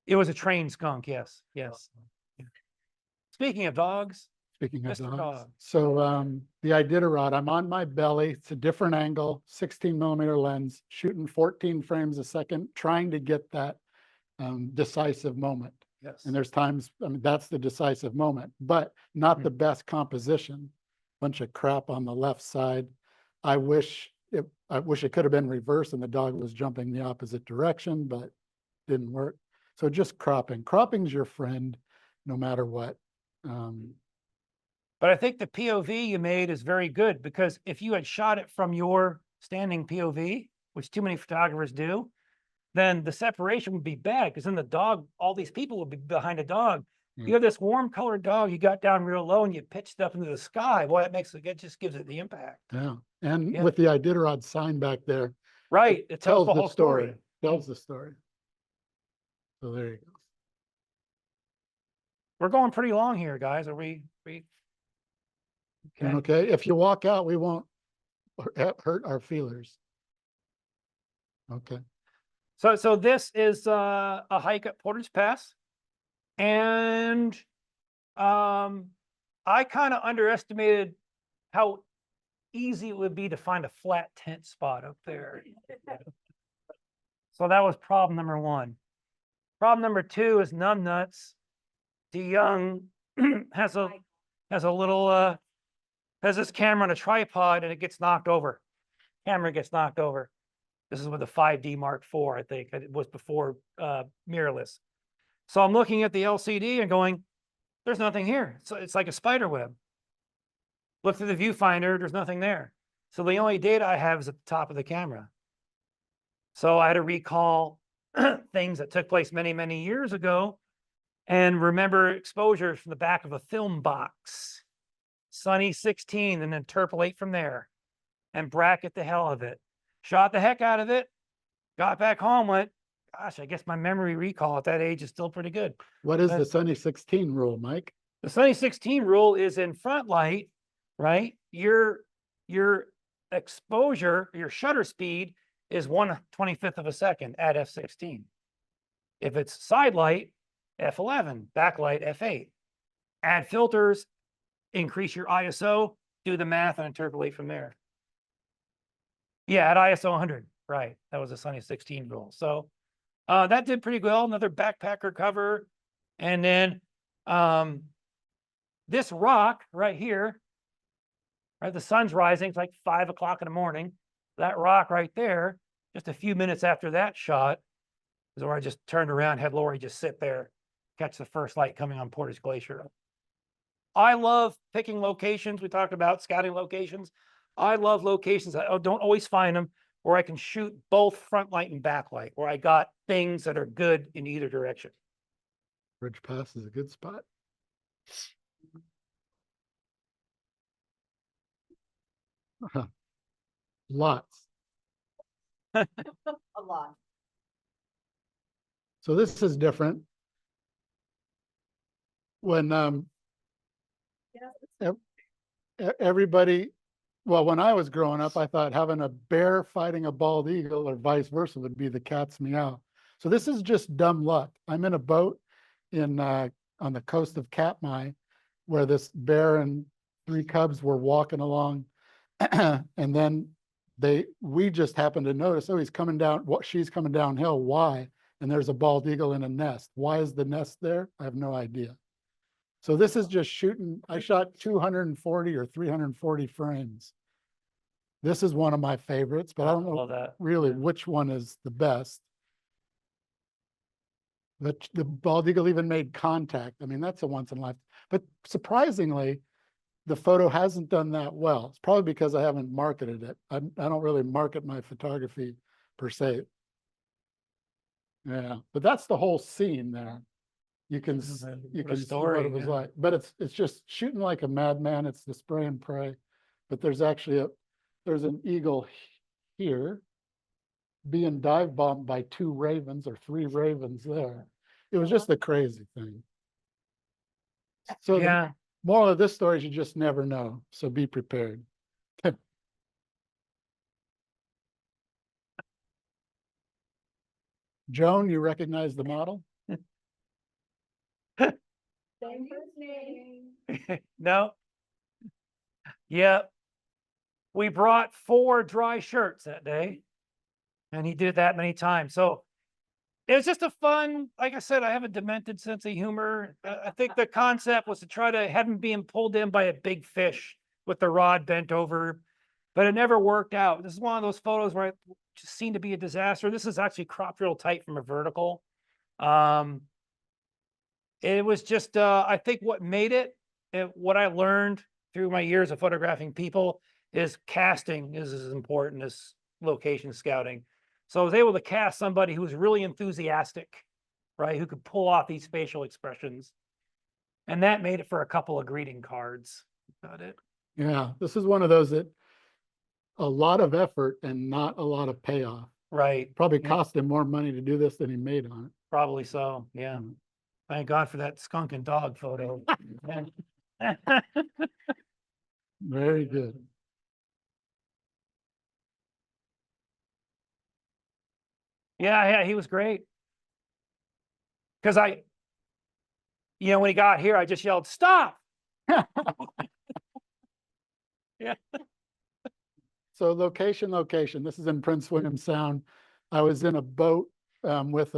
It was a trained skunk. Yes. Yes. Yeah. Speaking of dogs, Speaking of Mr. dogs. Dog. So the Iditarod, I'm on my belly. It's a different angle, 16mm lens, shooting 14 frames a second, trying to get that decisive moment. yes. And there's times, I mean, that's the decisive moment, but not the best composition. Bunch of crap on the left side. I wish it could have been reversed and the dog was jumping the opposite direction, but didn't work. So just cropping. Cropping's your friend, no matter what. But I think the POV you made is very good, because if you had shot it from your standing POV, which too many photographers do, then the separation would be bad, because then the dog, all these people would be behind a dog. Mm. You have this warm colored dog, you got down real low and you pitched up into the sky. Boy, that makes it just gives it the impact. Yeah. And Yeah. with the Iditarod sign back there, Right. It tells the the whole story. Tells the story. So there you go. We're going pretty long here, guys. Are we? And Okay. okay, if you walk out, we won't hurt our feelers. Okay. So this is a hike at Portage Pass. And I kind of underestimated how easy it would be to find a flat tent spot up there. So that was problem number one. Problem number two is numbnuts. DeYoung has a little has this camera on a tripod and it gets knocked over. Camera gets knocked over. This is with the 5D Mark IV, I think. It was before mirrorless. So I'm looking at the LCD and going, there's nothing here. So it's like a spider web. Look through the viewfinder, there's nothing there. So the only data I have is at the top of the camera. So I had to recall things that took place many, many years ago and remember exposures from the back of a film box. Sunny 16 and interpolate from there and bracket the hell of it. Shot the heck out of it, got back home, went, gosh, I guess my memory recall at that age is still pretty good. What is But- the Sunny 16 rule, Mike? The Sunny 16 rule is in front light, right? Your exposure, your shutter speed is 1/25 of a second at f16. If it's side light, f11, backlight, f8. Add filters, increase your ISO, do the math and interpolate from there. Yeah, at ISO 100, right? That was a Sunny 16 rule. So that did pretty well. Another backpacker cover. And then this rock right here, right? The sun's rising, it's like 5 o'clock in the morning. That rock right there, just a few minutes after that shot, is where I just turned around, had Lori just sit there, catch the first light coming on Portage Glacier. I love picking locations. We talked about scouting locations. I love locations. I don't always find them where I can shoot both front light and backlight, where I got things that are good in either direction. Ridge Pass is a good spot. Lots. A lot. So this is different. When everybody, well, when I was growing up, I thought having a bear fighting a bald eagle or vice versa would be the cat's meow. So this is just dumb luck. I'm in a boat in on the coast of Katmai, where this bear and 3 cubs were walking along, and then we just happened to notice, oh, he's coming down, she's coming downhill. Why? And there's a bald eagle in a nest. Why is the nest there? I have no idea. So this is just shooting. I shot 240 or 340 frames. This is one of my favorites, but I don't know Love that. really which one is the best. The bald eagle even made contact. I mean, that's a once in a life. But surprisingly, the photo hasn't done that well. It's probably because I haven't marketed it. I don't really market my photography per se. Yeah, but that's the whole scene there. You can This is a- you what a can see story, what it was yeah. like, but it's just shooting like a madman. It's the spray and pray, but there's actually there's an eagle here being dive bombed by 2 ravens or 3 ravens there. It was just a crazy thing. So the Yeah. moral of this story is you just never know, so be prepared. Joan, you recognize the model? Same first name. No. Yeah. We brought 4 dry shirts that day, and he did that many times. So it was just a fun, like I said, I have a demented sense of humor. I think the concept was to try to have him being pulled in by a big fish with the rod bent over, but it never worked out. This is one of those photos where it just seemed to be a disaster. This is actually cropped real tight from a vertical. It was just, I think what made what I learned through my years of photographing people is casting is as important as location scouting. So I was able to cast somebody who was really enthusiastic, right? Who could pull off these facial expressions. And that made it for a couple of greeting cards. About it. Yeah, this is one of those that a lot of effort and not a lot of payoff. Right. Probably Yeah, cost him more money to do this than he made on it. probably so. Yeah. Mm. Thank God for that skunk and dog photo. Very good. Yeah, he was great. Because when he got here, I just yelled, "Stop!" Yeah. So location. This is in Prince William Sound. I was in a boat with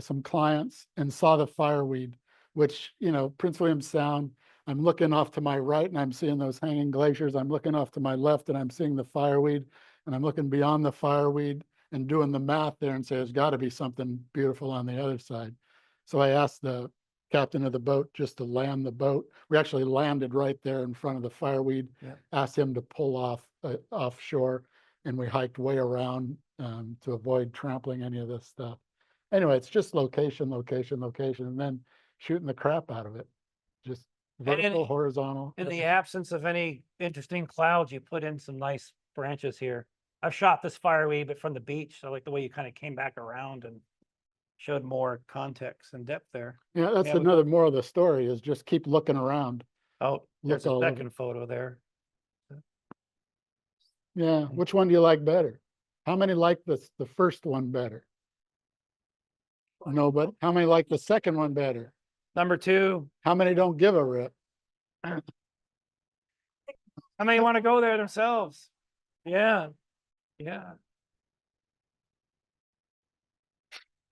some clients and saw the fireweed, which, Prince William Sound, I'm looking off to my right and I'm seeing those hanging glaciers. I'm looking off to my left and I'm seeing the fireweed, and I'm looking beyond the fireweed and doing the math there and say, there's got to be something beautiful on the other side. So I asked the captain of the boat just to land the boat. We actually landed right there in front of the fireweed. Yeah. Asked him to pull off offshore, and we hiked way around to avoid trampling any of this stuff. Anyway, it's just location, and then shooting the crap out of it. Just vertical, horizontal. In the absence of any interesting clouds, you put in some nice branches here. I've shot this fireweed, but from the beach. So I like the way you kind of came back around and showed more context and depth there. Yeah, that's Yeah, we another moral of the story, is just keep looking around. Oh, there's Look all a over. second photo there. Yeah, which one do you like better? How many like the first one better? No, but how many like the second one better? Number 2, How many don't give a rip? how many want to go there themselves? Yeah. Yeah.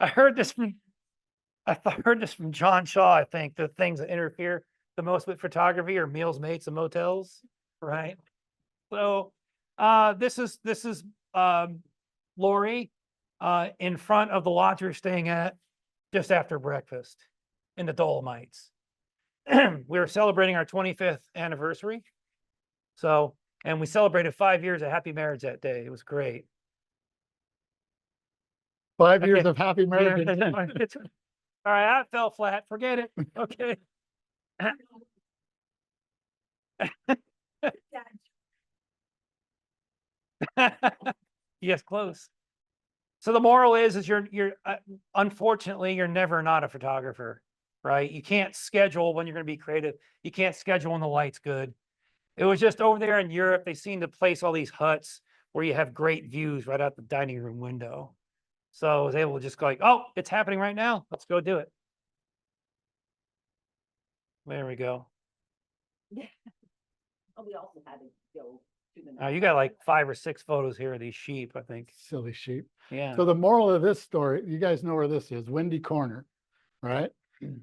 I heard this from John Shaw. I think the things that interfere the most with photography are meals, mates, and motels, right? So this is Lori in front of the lodge we're staying at just after breakfast in the Dolomites. We were celebrating our 25th anniversary. So, and we celebrated 5 years of happy marriage that day. It was great. 5 years Okay. of happy marriage. All right, that fell flat. Forget it. Okay. Yes, close. So the moral is you're unfortunately, you're never not a photographer, right? You can't schedule when you're going to be creative. You can't schedule when the light's good. It was just over there in Europe, they seem to place all these huts where you have great views right out the dining room window. So I was able to just go like, oh, it's happening right now. Let's go do it. There we go. Oh, we also had to go to the. You got like 5 or 6 photos here of these sheep, I think. Silly sheep. Yeah. So the moral of this story, you guys know where this is, Windy Corner, right?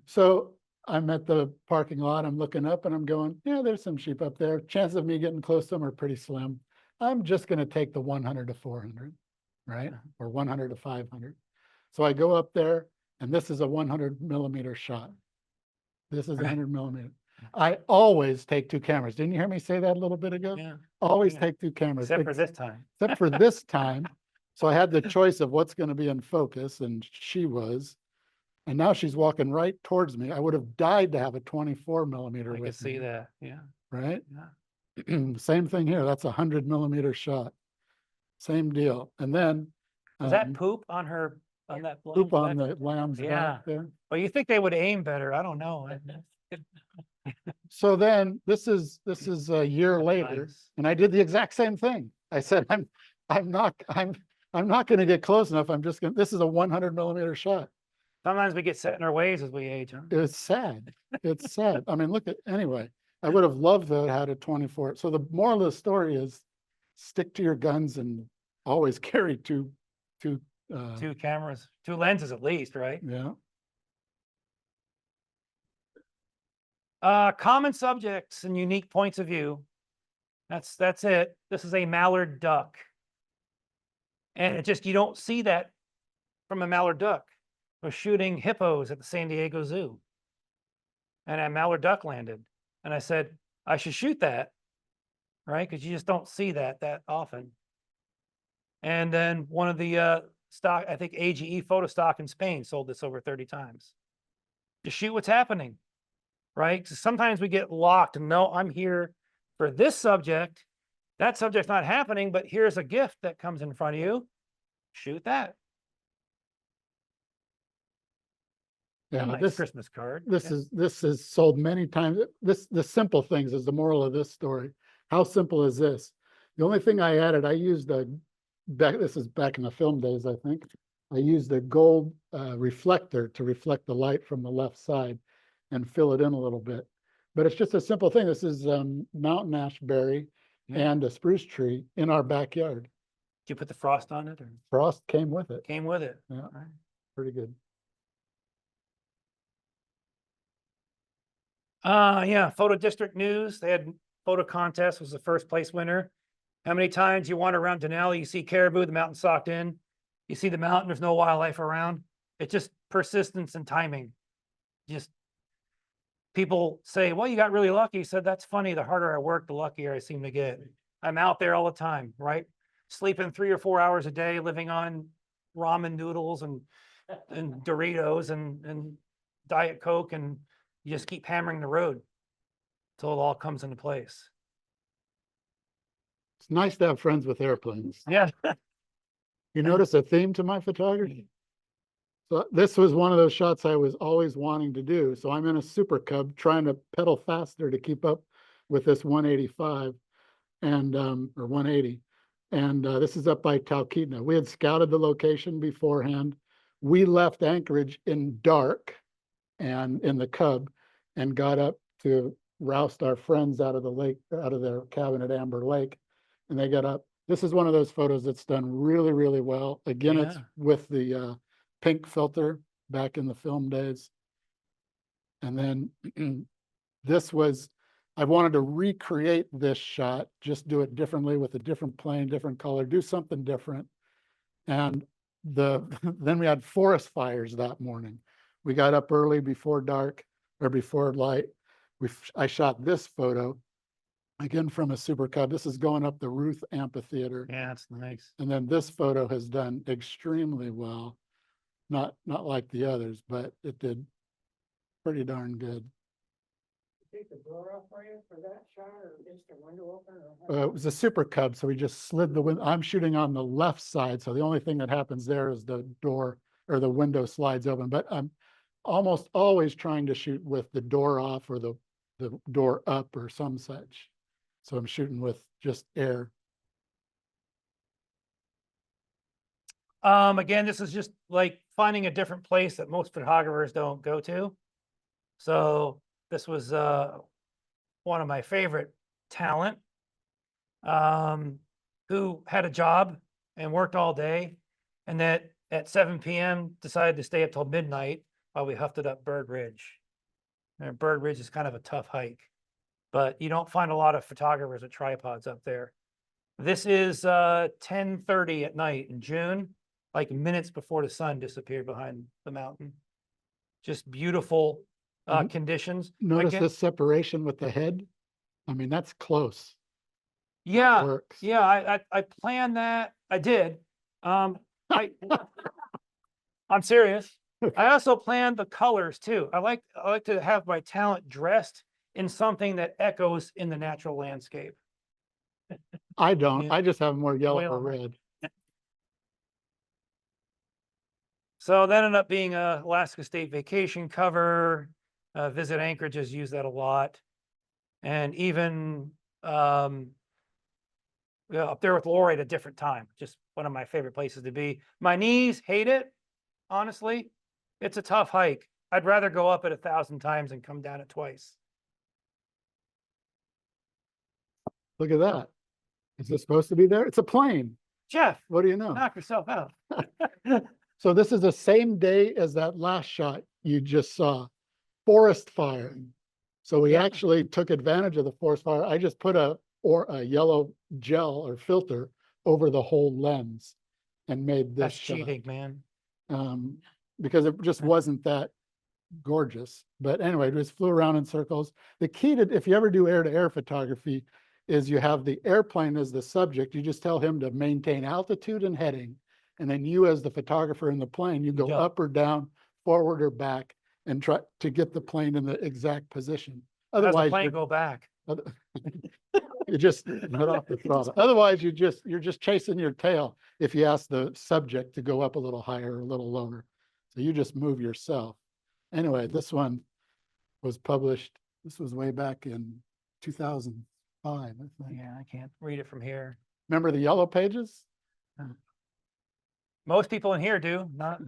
So I'm at the parking lot, I'm looking up and I'm going, yeah, there's some sheep up there. Chances of me getting close to them are pretty slim. I'm just going to take the 100 to 400, right? Or 100 to 500. So I go up there, and this is a 100 millimeter shot. This is 100 millimeter. I always take 2 cameras. Didn't you hear me say that a little bit ago? Yeah. Always Yeah. take 2 cameras. Except for this time. Except for this time. So I had the choice of what's going to be in focus, and she was. And now she's walking right towards me. I would have died to have a 24 millimeter I with could see me, that. Yeah. right? Yeah. Same thing here. That's a 100 millimeter shot. Same deal. And then Was that poop on her, on that? poop on lamb's back? the lamb's Yeah. back there. Well, you think they would aim better? I don't know. So then this is a year later, Nice. and I did the exact same thing. I said, I'm not going to get close enough. I'm just going to, this is a 100 millimeter shot. Sometimes we get set in our ways as we age, huh? It's sad. It's sad. I mean, look at, anyway, I would have loved to have had a 24. So the moral of the story is stick to your guns and always carry two 2 cameras, 2 lenses at least, right? yeah. Common subjects and unique points of view. That's it. This is a mallard duck. And it just, you don't see that from a mallard duck. was shooting hippos at the San Diego Zoo. And a mallard duck landed. And I said, I should shoot that, right? Because you just don't see that often. And then one of the stock, I think AGE photo stock in Spain sold this over 30 times. Just shoot what's happening, right? So sometimes we get locked and no, I'm here for this subject. That subject's not happening, but here's a gift that comes in front of you. Shoot that. A Yeah, nice Christmas card. this Yeah. this is sold many times. The simple things is the moral of this story. How simple is this? The only thing I added, I used this is back in the film days, I think. I used a gold reflector to reflect the light from the left side and fill it in a little bit. But it's just a simple thing. This is mountain ash berry Yeah. and a spruce tree in our backyard. Did you put the frost on it or Frost came with it. came with it? Yeah. All right. Pretty good. Yeah, Photo District News, they had photo contest, was the first place winner. How many times you wander around Denali, you see caribou, the mountain socked in. You see the mountain, there's no wildlife around. It's just persistence and timing. Just people say, well, you got really lucky. He said, that's funny. The harder I work, the luckier I seem to get. I'm out there all the time, right? Sleeping 3 or 4 hours a day, living on ramen noodles and Doritos and Diet Coke, and you just keep hammering the road till it all comes into place. It's nice to have friends with airplanes. Yeah. You notice a theme to my photography? So this was one of those shots I was always wanting to do. So I'm in a Super Cub trying to pedal faster to keep up with this 185 and or 180. And this is up by Talkeetna. We had scouted the location beforehand. We left Anchorage in dark and in the Cub and got up to roust our friends out of the lake, out of their cabin at Amber Lake. And they got up. This is one of those photos that's done really, really well. Again, it's Yeah. with the pink filter back in the film days. And then this was, I wanted to recreate this shot, just do it differently with a different plane, different color, do something different. And then we had forest fires that morning. We got up early before dark or before light. I shot this photo again from a Super Cub. This is going up the Ruth Amphitheater. Yeah, it's nice. And then this photo has done extremely well. Not like the others, but it did pretty darn good. Take the door off for you for that shot, or just the window open? It was a Super Cub, so we just slid the window. I'm shooting on the left side, so the only thing that happens there is the door or the window slides open. But I'm almost always trying to shoot with the door off or the door up or some such. So I'm shooting with just air. Again, this is just like finding a different place that most photographers don't go to. So this was one of my favorite talent who had a job and worked all day, and that at 7 p.m. decided to stay up till midnight while we huffed it up Bird Ridge. And Bird Ridge is kind of a tough hike, but you don't find a lot of photographers with tripods up there. This is 10:30 at night in June, like minutes before the sun disappeared behind the mountain. Just beautiful conditions. Notice Again- the separation with the head. I mean, that's close. Yeah, Works. yeah, I planned that. I did. I'm serious. I also planned the colors too. I like to have my talent dressed in something that echoes in the natural landscape. I don't. Yeah. I just have more yellow Oil or on it. red. So that ended up being a Alaska State Vacation cover. Visit Anchorage has used that a lot. And even yeah, up there with Lori at a different time, just one of my favorite places to be. My knees hate it, honestly. It's a tough hike. I'd rather go up it 1,000 times and come down it twice. Look at that. Is it supposed to be there? It's a plane. Jeff, What do you know? knock yourself out. So this is the same day as that last shot you just saw, forest fire. So we Yeah. actually took advantage of the forest fire. I just put a yellow gel or filter over the whole lens and made this That's shot. cheating, man. because it just wasn't that gorgeous. But anyway, it just flew around in circles. The key to, if you ever do air-to-air photography, is you have the airplane as the subject. You just tell him to maintain altitude and heading. And then you, as the photographer in the plane, you go jump. up or down, forward or back, and try to get the plane in the exact position. How does the Otherwise, plane you're, go back? you just let off the throttle. Otherwise, you're just chasing your tail if you ask the subject to go up a little higher or a little lower. So you just move yourself. Anyway, this one was published. This was way back in 2005, I think. Yeah, I can't read it from here. Remember the yellow pages? Most people in here do, not,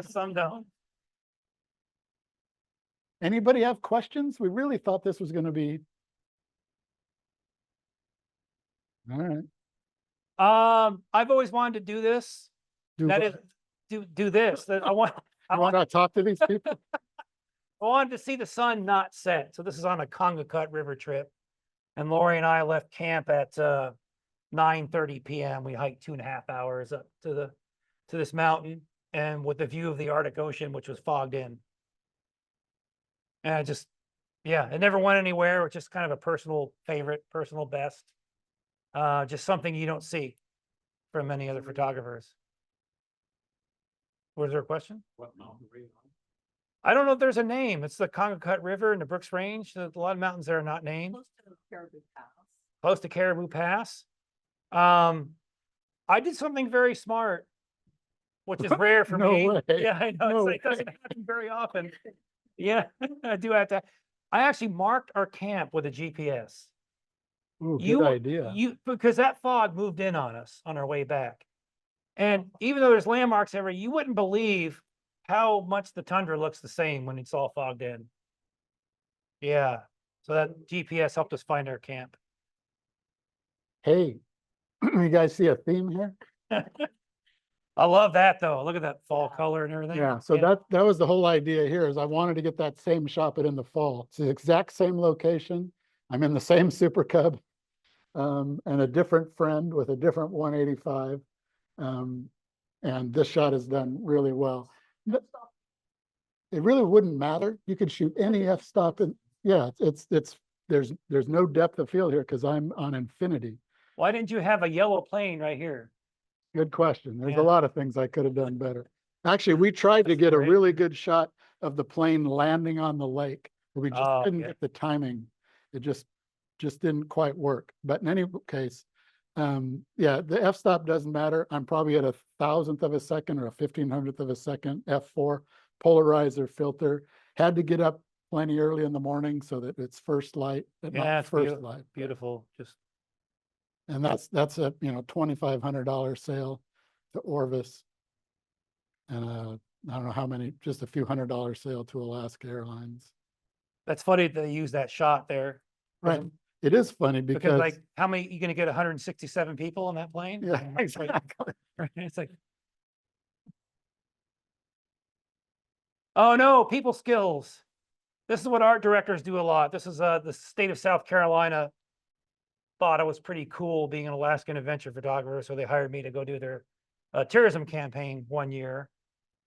some don't. Anybody have questions? We really thought this was going to be. All right. I've always wanted to do this. Do That what? is, do this. That I want, I You want want, to talk to these people? I wanted to see the sun not set. So this is on a Congacut River trip. And Lori and I left camp at 9:30 p.m. We hiked 2.5 hours up to this mountain, and with the view of the Arctic Ocean, which was fogged in. And I just, yeah, it never went anywhere. It's just kind of a personal favorite, personal best. Just something you don't see from many other photographers. Was there a question? What mountain were you on? I don't know if there's a name. It's the Congacut River and the Brooks Range. There's a lot of mountains that are not named. Close to Caribou Pass. Close to Caribou Pass. I did something very smart, which is rare for No me. way. Yeah, I know. No It doesn't happen very often. Yeah, I do have to. I actually marked our camp with a GPS. Ooh, good idea. Because that fog moved in on us on our way back. And even though there's landmarks everywhere, you wouldn't believe how much the tundra looks the same when it's all fogged in. Yeah. So that GPS helped us find our camp. Hey, you guys see a theme here? I love that though. Look at that fall color and everything. Yeah, so that was the whole idea here, is I wanted to get that same shot, but in the fall. It's the exact same location. I'm in the same Super Cub, and a different friend with a different 185. And this shot is done really well. It really wouldn't matter. You could shoot any f-stop, and yeah, there's no depth of field here because I'm on infinity. Why didn't you have a yellow plane right here? Good question. There's Yeah. a lot of things I could have done better. Actually, we tried to That's get a great. really good shot of the plane landing on the lake, but we just Oh, couldn't okay. get the timing. It just didn't quite work. But in any case, yeah, the f-stop doesn't matter. I'm probably at 1,000th of a second or a 1,500th of a second, f4, polarizer filter. Had to get up plenty early in the morning so that it's first light, but Yeah, not it's first light. beautiful. Just And that's a, $2,500 sale to Orvis. And I don't know how many, just a few $100 sale to Alaska Airlines. that's funny that they use that shot there. Right. It is funny Because because, like, how many, you gonna get 167 people on that plane? yeah, It's like- exactly. Right, it's like. Oh no, people skills. This is what art directors do a lot. This is the state of South Carolina thought it was pretty cool being an Alaskan adventure photographer, so they hired me to go do their tourism campaign one year.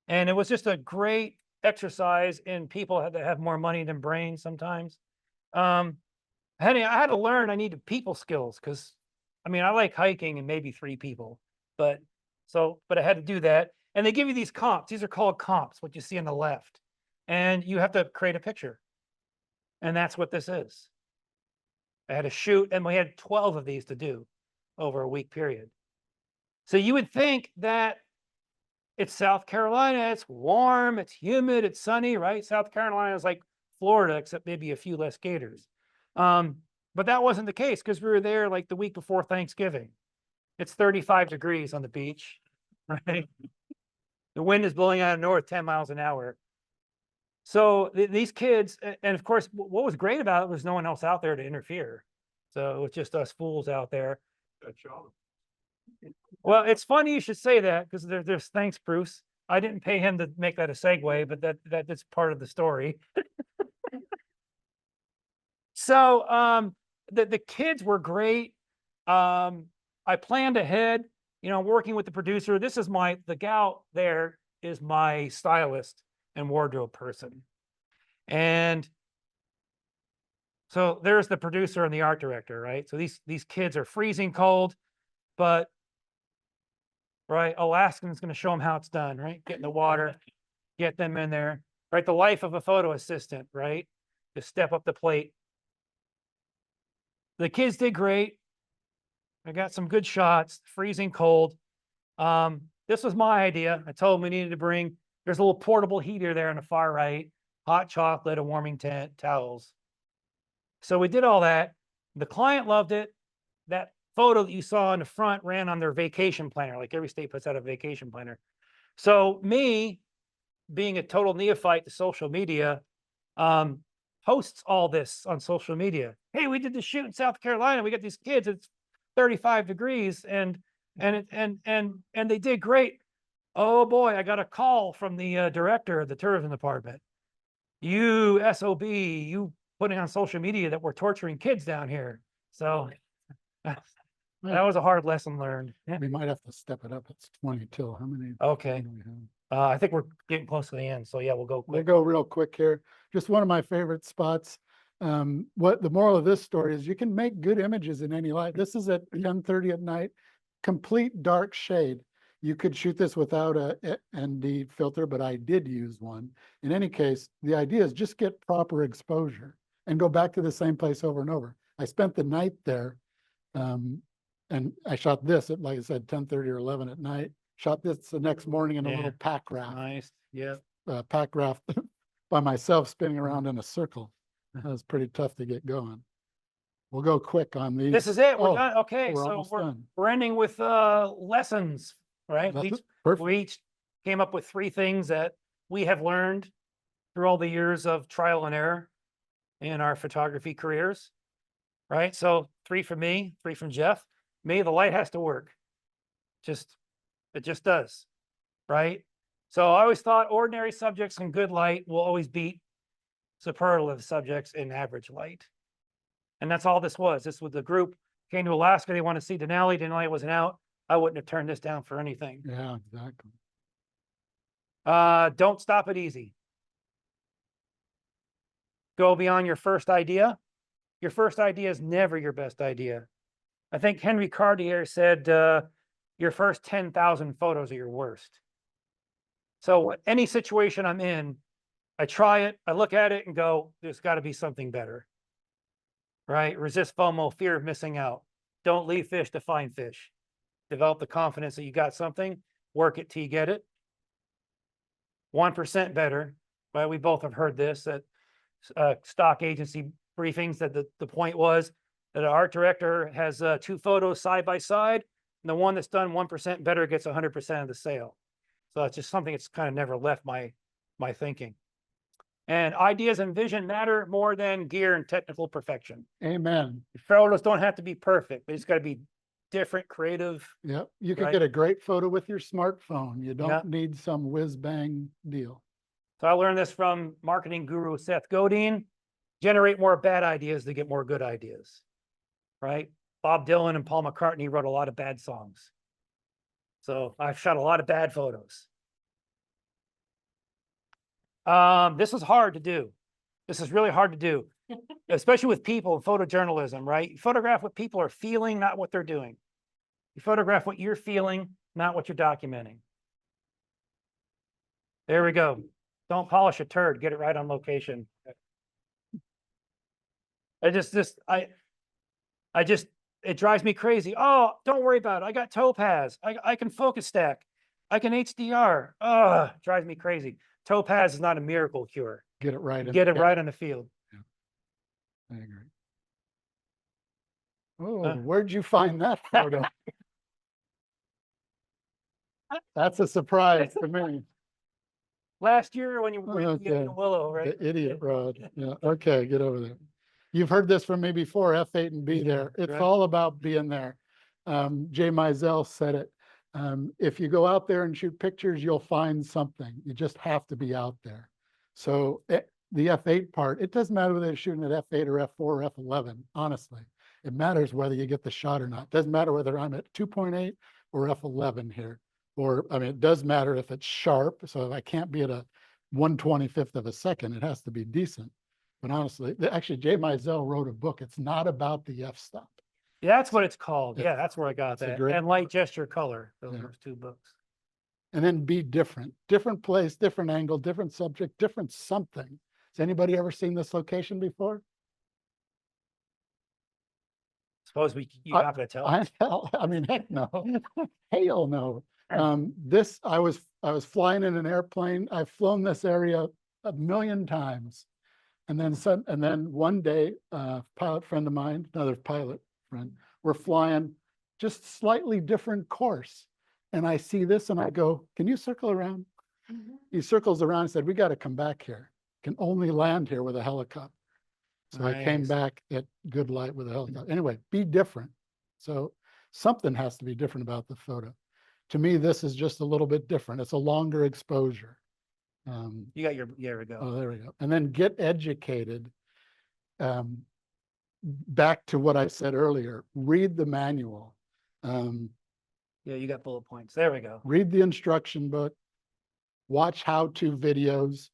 And it was just a great exercise in people that have more money than brains sometimes. I had to learn I needed people skills because I mean I like hiking and maybe 3 people, but I had to do that. And they give you these comps. These are called comps, what you see on the left. And you have to create a picture. And that's what this is. I had to shoot, and we had 12 of these to do over a week period. So you would think that it's South Carolina, it's warm, it's humid, it's sunny, right? South Carolina is like Florida, except maybe a few less gators. But that wasn't the case because we were there like the week before Thanksgiving. It's 35 degrees on the beach, right? The wind is blowing out of north 10 miles an hour. So these kids, and of course, what was great about it was no one else out there to interfere. So it was just us fools out there. Good job. Well, it's funny you should say that because there's thanks, Bruce. I didn't pay him to make that a segue, but that's part of the story. So the kids were great. I planned ahead, working with the producer. This is the gal there is my stylist and wardrobe person. And so there's the producer and the art director, right? So these kids are freezing cold, but right, Alaskan's going to show them how it's done, right? Get in the water, get them in there, right? The life of a photo assistant, right? Just step up the plate. The kids did great. I got some good shots, freezing cold. This was my idea. I told them we needed to bring, there's a little portable heater there on the far right, hot chocolate, a warming tent, towels. So we did all that. The client loved it. That photo that you saw in the front ran on their vacation planner, like every state puts out a vacation planner. So me, being a total neophyte to social media, posts all this on social media. Hey, we did the shoot in South Carolina. We got these kids. It's 35 degrees and they did great. Oh boy, I got a call from the director of the tourism department. You SOB, you putting on social media that we're torturing kids down here. So that was a hard lesson learned. Yeah. We might have to step it up. It's 20 till. How many? Okay. do we have? I think we're getting close to the end. So yeah, we'll go We'll quick. go real quick here. Just one of my favorite spots. What the moral of this story is, you can make good images in any light. This is at 10:30 at night, complete dark shade. You could shoot this without a ND filter, but I did use one. In any case, the idea is just get proper exposure and go back to the same place over and over. I spent the night there, and I shot this at, like I said, 10:30 or 11 at night. Shot this the next morning in a Yeah. little pack raft. Nice. Yeah. Pack raft by myself, spinning around in a circle. That was pretty tough to get going. We'll go quick on these. This is it. We're Oh, done. Okay. we're So almost done. we're ending with lessons, right? That's We it. Perfect. we each came up with 3 things that we have learned through all the years of trial and error in our photography careers, right? So 3 from me, 3 from Jeff. Me, the light has to work. It just does, right? So I always thought ordinary subjects in good light will always beat superlative subjects in average light. And that's all this was. This was the group came to Alaska. They want to see Denali. Denali wasn't out. I wouldn't have turned this down for anything. Yeah, exactly. Don't stop it easy. Go beyond your first idea. Your first idea is never your best idea. I think Henry Cartier said, your first 10,000 photos are your worst. So any situation I'm in, I try it, I look at it and go, there's got to be something better, right? Resist FOMO, fear of missing out. Don't leave fish to find fish. Develop the confidence that you got something, work it till you get it. 1% better, right? We both have heard this at stock agency briefings, that the point was that an art director has 2 photos side by side, and the one that's done 1% better gets 100% of the sale. So it's just something that's kind of never left my thinking. And ideas and vision matter more than gear and technical perfection. Amen. Photos don't have to be perfect, but it's got to be different, creative. Yep. You could Right. get a great photo with your smartphone. You don't Yeah. need some whiz bang deal. So I learned this from marketing guru Seth Godin. Generate more bad ideas to get more good ideas, right? Bob Dylan and Paul McCartney wrote a lot of bad songs. So I've shot a lot of bad photos. This is hard to do. This is really hard to do, especially with people in photojournalism, right? You photograph what people are feeling, not what they're doing. You photograph what you're feeling, not what you're documenting. There we go. Don't polish a turd, get it right on location. It drives me crazy. Oh, don't worry about it. I got Topaz. I can focus stack. I can HDR. Oh, drives me crazy. Topaz is not a miracle cure. Get it right. Get it yeah, right on the field. I agree. Oh, Uh. where'd you find that photo? That's a surprise to me. Last year when you were in Okay. Willow, right? The idiot rod. Yeah, okay, get over there. You've heard this from me before, F8 and be there. It's right. all about being there. Jay Mizell said it. If you go out there and shoot pictures, you'll find something. You just have to be out there. So the F8 part, it doesn't matter whether you're shooting at F8 or F4 or F11, honestly. It matters whether you get the shot or not. Doesn't matter whether I'm at 2.8 or F11 here. Or, I mean, it does matter if it's sharp, so if I can't be at a 1/25th of a second, it has to be decent. But honestly, actually, Jay Mizell wrote a book. It's not about the f-stop. Yeah, that's what it's called. Yeah. Yeah, that's where I got It's a that. great And Light Gesture Color, those Yeah. are 2 books. And then be different, different place, different angle, different subject, different something. Has anybody ever seen this location before? Suppose you're not gonna tell. I mean, heck no. Hell no. This, I was flying in an airplane. I've flown this area a million times. And then one day, pilot friend of mine, another pilot friend, we're flying just slightly different course. And I see this and I go, can you circle around? He circles around and said, we got to come back here. Can only land here with a helicopter. So I came Nice. back at good light with a helicopter. Anyway, be different. So something has to be different about the photo. To me, this is just a little bit different. It's a longer exposure. You got there we go. Oh, there we go. And then get educated. Back to what I said earlier, read the manual. Yeah, you got bullet points. There we go. Read the instruction book, watch how-to videos.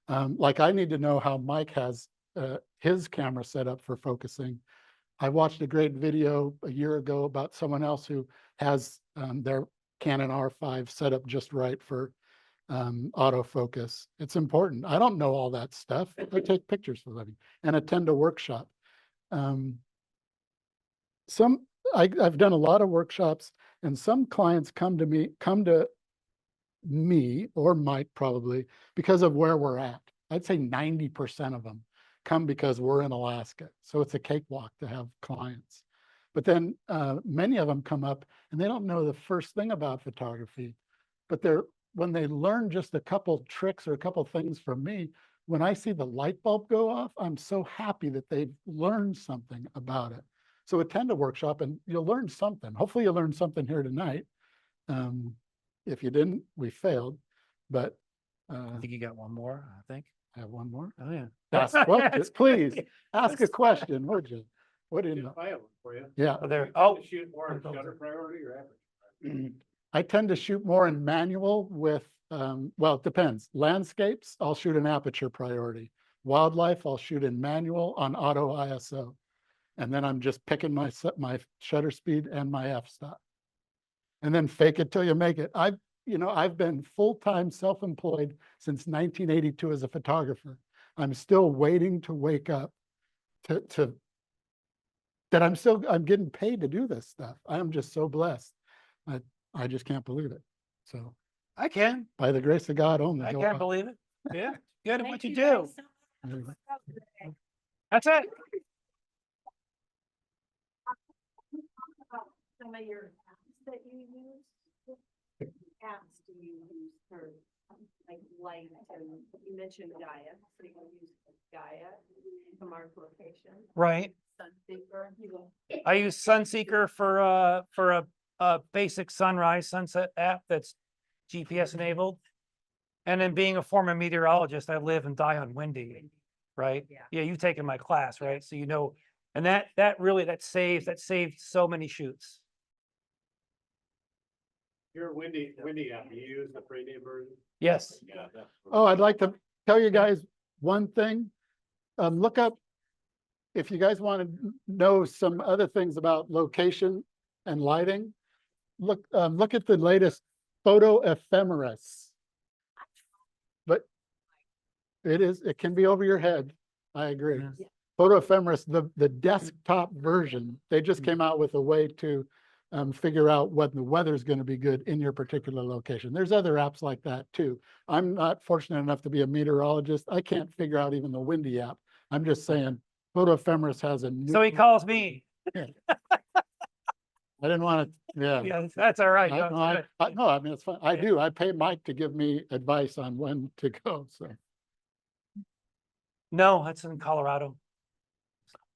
Like I need to know how Mike has his camera set up for focusing. I watched a great video a year ago about someone else who has their Canon R5 set up just right for autofocus. It's important. I don't know all that stuff. I take pictures for a living and attend a workshop. I've done a lot of workshops, and some clients come to me or Mike probably because of where we're at. I'd say 90% of them come because we're in Alaska. So it's a cakewalk to have clients. But then many of them come up and they don't know the first thing about photography, but when they learn just a couple tricks or a couple things from me, when I see the light bulb go off, I'm so happy that they've learned something about it. So attend a workshop and you'll learn something. Hopefully you'll learn something here tonight. If you didn't, we failed, but I think you got one more, I think. I have one more. Oh, yeah. Ask questions, please. Ask a question, would you? What do you know? I have one for you. Yeah. Oh, there. You tend Oh, to shoot more in shutter priority or aperture? I tend to shoot more in manual with, well, it depends. Landscapes, I'll shoot in aperture priority. Wildlife, I'll shoot in manual on auto ISO. And then I'm just picking my shutter speed and my f-stop. And then fake it till you make it. I've been full-time self-employed since 1982 as a photographer. I'm still waiting to wake up that I'm getting paid to do this stuff. I am just so blessed. I just can't believe it. So I can. by the grace of God only. I go can't up. believe it. Yeah, good at Thank what you guys do. so much. That's it. Some of your apps that you use, what apps do you use for like light? And you mentioned Gaia, so you can use Gaia to mark location. Right. Sunseeker, I use Sunseeker for a basic sunrise sunset app that's GPS enabled. And then being a former meteorologist, I live and die on windy, right? Yeah, you've taken my class, right? So you know, and that saved so many shoots. Your windy app, you use the premium version? Yes. Yeah. Oh, I'd like to tell you guys one thing. Look up, if you guys want to know some other things about location and lighting, look at the latest photo ephemeris. But it can be over your head. I agree. Yeah. Photo ephemeris, the desktop version, they just came out with a way to figure out what the weather's going to be good in your particular location. There's other apps like that too. I'm not fortunate enough to be a meteorologist. I can't figure out even the windy app. I'm just saying photo ephemeris has a new. So he calls me. I didn't want to, yeah. Yeah, that's all right. I, No, no, it's good. no, I mean, it's fine. I do. I pay Mike to give me advice on when to go. So No, that's in Colorado.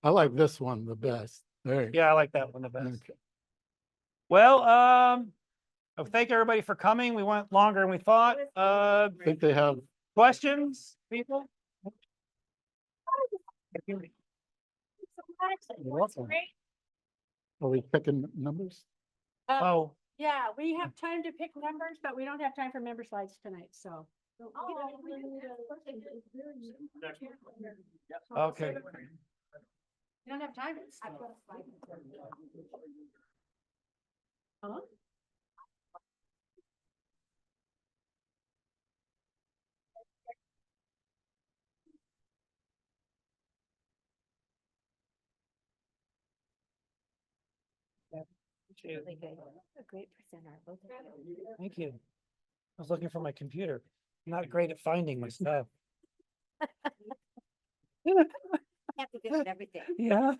I like this one the best. There you go. Yeah, I like that one the best. Okay. Well, I thank everybody for coming. We went longer than we thought. I think they have, Questions, people? You're welcome. Are we picking numbers? Oh, Yeah, we have time to pick numbers, but we don't have time for member slides tonight, so. Okay. You don't have time. Huh? Really good. A great presenter, both of you. Thank you. I was looking for my computer. I'm not great at finding my stuff. Have to get everything. Yeah.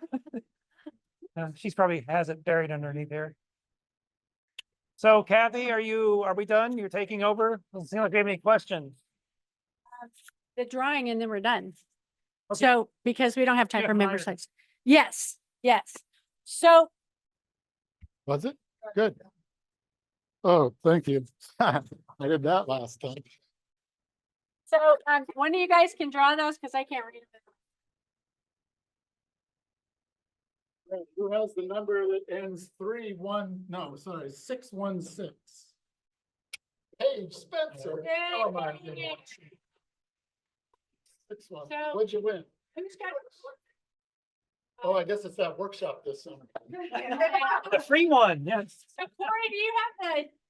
She's probably has it buried underneath there. So Kathy, are we done? You're taking over? Doesn't seem like we have any questions. The drawing and then we're done. Okay. So, because we don't have time Yeah, for member fine. slides. Yes, yes. So, Was it? Good. Oh, thank you. I did that last time. one of you guys can draw those because I can't read them. Who has the number that ends 616? Paige Spencer. Yay. Oh my goodness. 6-1. So- What'd you win? Who's got? Oh, I guess it's that workshop this summer. The free one, yes. So Corey, do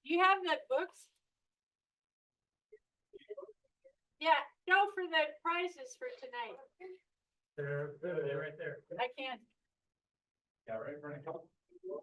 you have the books? Yeah, no, for the prizes for tonight. They're right there. I can't. Yeah, right in front of you.